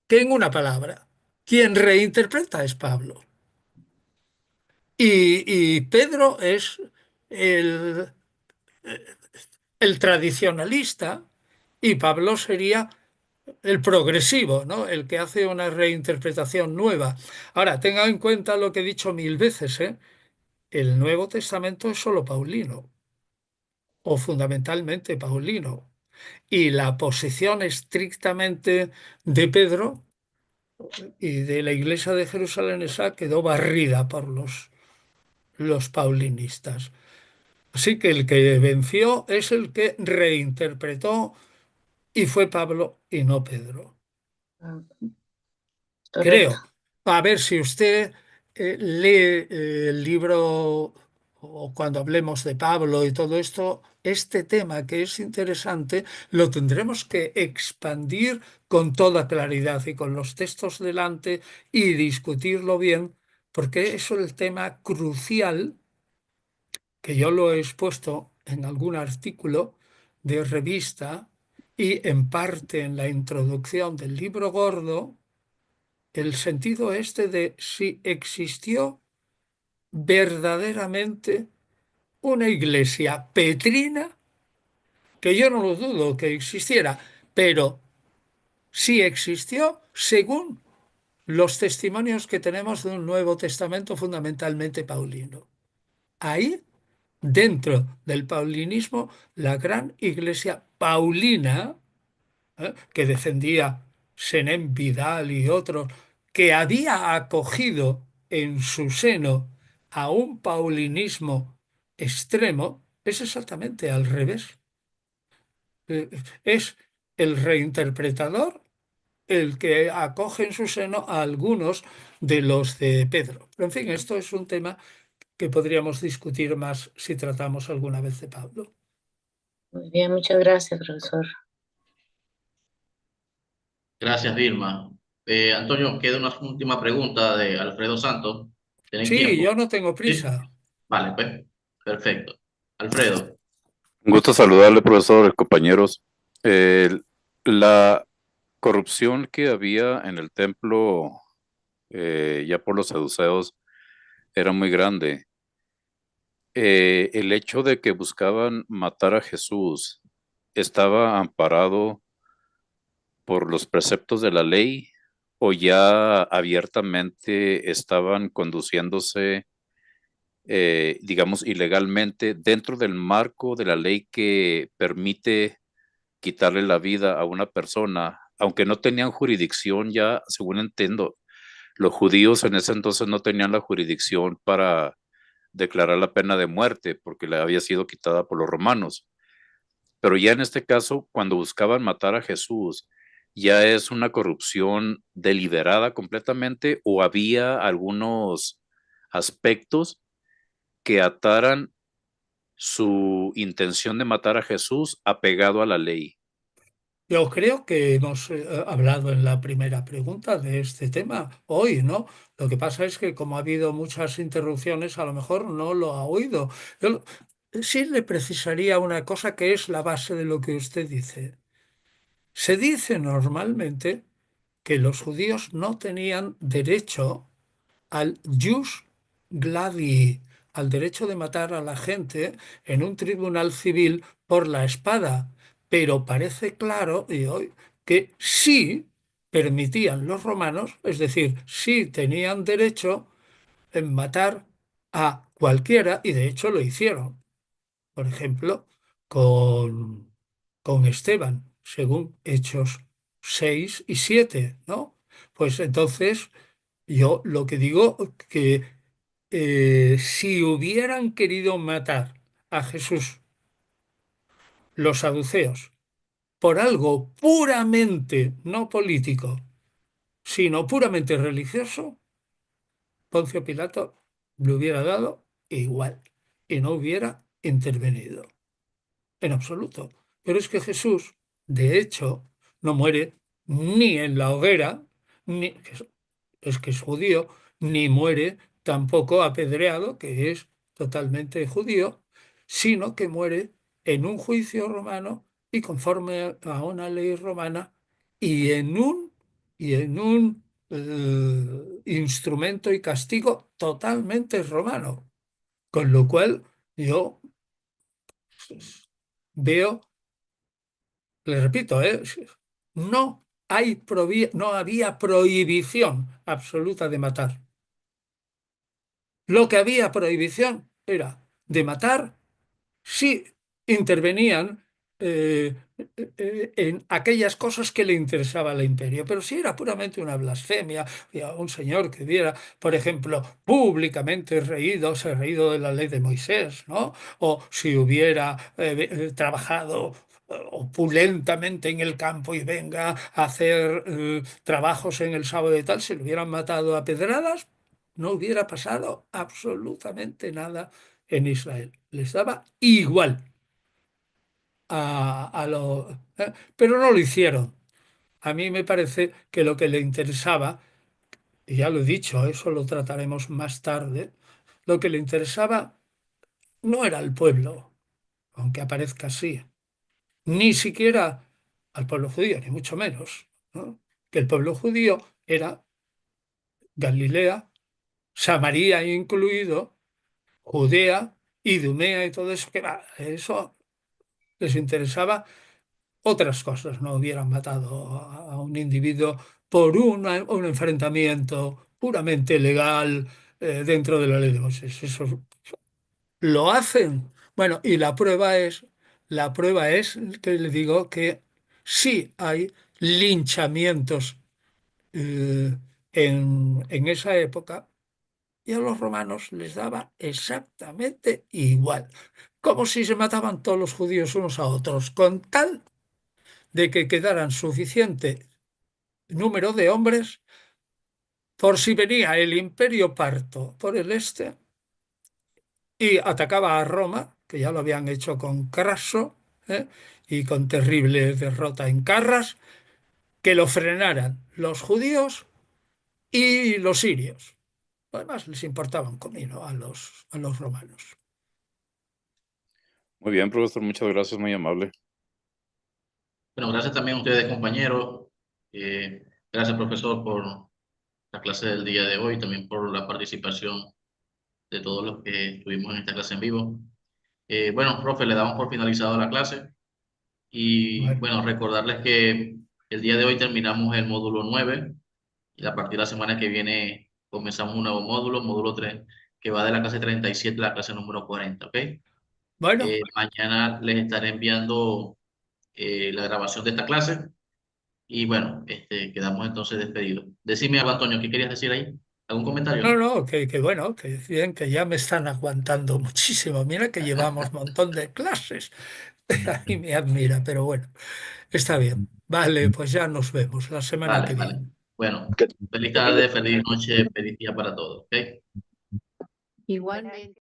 que en una palabra, quien reinterpreta es Pablo. Y Pedro es el, el tradicionalista y Pablo sería el progresivo, ¿no? El que hace una reinterpretación nueva. Ahora, tenga en cuenta lo que he dicho mil veces, ¿eh? El Nuevo Testamento es solo paulino, o fundamentalmente paulino. Y la posición estrictamente de Pedro y de la Iglesia de Jerusalén esa quedó barrida por los paulinistas. Así que el que venció es el que reinterpretó y fue Pablo y no Pedro. Correcto. Creo. A ver si usted lee el libro o cuando hablemos de Pablo y todo esto, este tema que es interesante lo tendremos que expandir con toda claridad y con los textos delante y discutirlo bien, porque es el tema crucial que yo lo he expuesto en algún artículo de revista y en parte en la introducción del libro gordo, el sentido este de si existió verdaderamente una iglesia petrina, que yo no lo dudo que existiera, pero sí existió según los testimonios que tenemos de un Nuevo Testamento fundamentalmente paulino. Ahí, dentro del paulinismo, la gran iglesia paulina, que defendía Senén Vidal y otros, que había acogido en su seno a un paulinismo extremo, es exactamente al revés. Es el reinterpretador el que acoge en su seno a algunos de los de Pedro. Pero, en fin, esto es un tema que podríamos discutir más si tratamos alguna vez de Pablo. Muy bien, muchas gracias, profesor. Gracias, Vilma. Antonio, queda una última pregunta de Alfredo Santos. ¿Tenéis Sí, yo tiempo? no tengo Sí. prisa. Vale, pues. Perfecto. Alfredo. Un gusto saludarle, profesor, compañeros. La corrupción que había en el templo, ya por los saduceos, era muy grande. El hecho de que buscaban matar a Jesús estaba amparado por los preceptos de la ley o ya abiertamente estaban conduciéndose, digamos, ilegalmente dentro del marco de la ley que permite quitarle la vida a una persona, aunque no tenían jurisdicción ya, según entiendo, los judíos en ese entonces no tenían la jurisdicción para declarar la pena de muerte porque le había sido quitada por los romanos. Pero ya en este caso, cuando buscaban matar a Jesús, ya es una corrupción deliberada completamente o había algunos aspectos que ataran su intención de matar a Jesús apegado a la ley. Yo creo que hemos hablado en la primera pregunta de este tema hoy, ¿no? Lo que pasa es que como ha habido muchas interrupciones, a lo mejor no lo ha oído. Yo sí le precisaría una cosa que es la base de lo que usted dice. Se dice normalmente que los judíos no tenían derecho al jus gladii, al derecho de matar a la gente en un tribunal civil por la espada, pero parece claro y hoy que sí permitían los romanos, es decir, sí tenían derecho en matar a cualquiera y de hecho lo hicieron. Por ejemplo, con, con Esteban, según Hechos 6 y 7, ¿no? Pues entonces yo lo que digo que si hubieran querido matar a Jesús, los saduceos, por algo puramente no político, sino puramente religioso, Poncio Pilato le hubiera dado igual y no hubiera intervenido en absoluto. Pero es que Jesús, de hecho, no muere ni en la hoguera, ni, es que es judío, ni muere tampoco apedreado, que es totalmente judío, sino que muere en un juicio romano y conforme a una ley romana y en un instrumento y castigo totalmente romano. Con lo cual yo veo, le repito, no había prohibición absoluta de matar. Lo que había prohibición era de matar si intervenían en aquellas cosas que le interesaba al imperio. Pero si era puramente una blasfemia, había un señor que hubiera, por ejemplo, públicamente se ha reído de la ley de Moisés, ¿no? O si hubiera trabajado opulentamente en el campo y venga a hacer trabajos en el sábado y tal, si lo hubieran matado a pedradas, no hubiera pasado absolutamente nada en Israel. Les daba igual a lo... Pero no lo hicieron. A mí me parece que lo que le interesaba, y ya lo he dicho, eso lo trataremos más tarde, lo que le interesaba no era el pueblo, aunque aparezca así, ni siquiera al pueblo judío, ni mucho menos, ¿no? Que el pueblo judío era Galilea, Samaria incluido, Judea, Idumea y todo eso, que va, eso les interesaba otras cosas, no hubieran matado a un individuo por un enfrentamiento puramente legal dentro de la ley de Moisés. Eso lo hacen. Bueno, y la prueba es que le digo que sí hay linchamientos en esa época y a los romanos les daba exactamente igual, como si se mataban todos los judíos unos a otros, con tal de que quedaran suficiente número de hombres por si venía el imperio parto por el este y atacaba a Roma, que ya lo habían hecho con Craso, y con terrible derrota en Carras, que lo frenaran los judíos y los sirios. Además, les importaba un comino a los romanos. Muy bien, profesor, muchas gracias, muy amable. Bueno, gracias también a ustedes, compañeros. Gracias, profesor, por la clase del día de hoy, también por la participación de todos los que estuvimos en esta clase en vivo. Bueno, profe, le damos por finalizado la clase y Bueno, bueno, recordarles que el día de hoy terminamos el módulo 9 y a partir de la semana que viene comenzamos un nuevo módulo, módulo 3, que va de la clase 37 a la clase número 40, ¿ok? bueno, Mañana les estaré enviando la grabación de esta clase y bueno, quedamos entonces despedidos. Decime algo, Antonio, ¿qué querías decir ahí? ¿Algún comentario? no, no, que bueno, que bien, que ya me están aguantando muchísimo. Mira que llevamos un montón de clases. Ahí me admira, pero bueno, está bien. Vale, pues ya nos vemos la semana Vale, que vale. viene. Bueno, feliz tarde, feliz noche, feliz día para todos, ¿ok? Igualmente.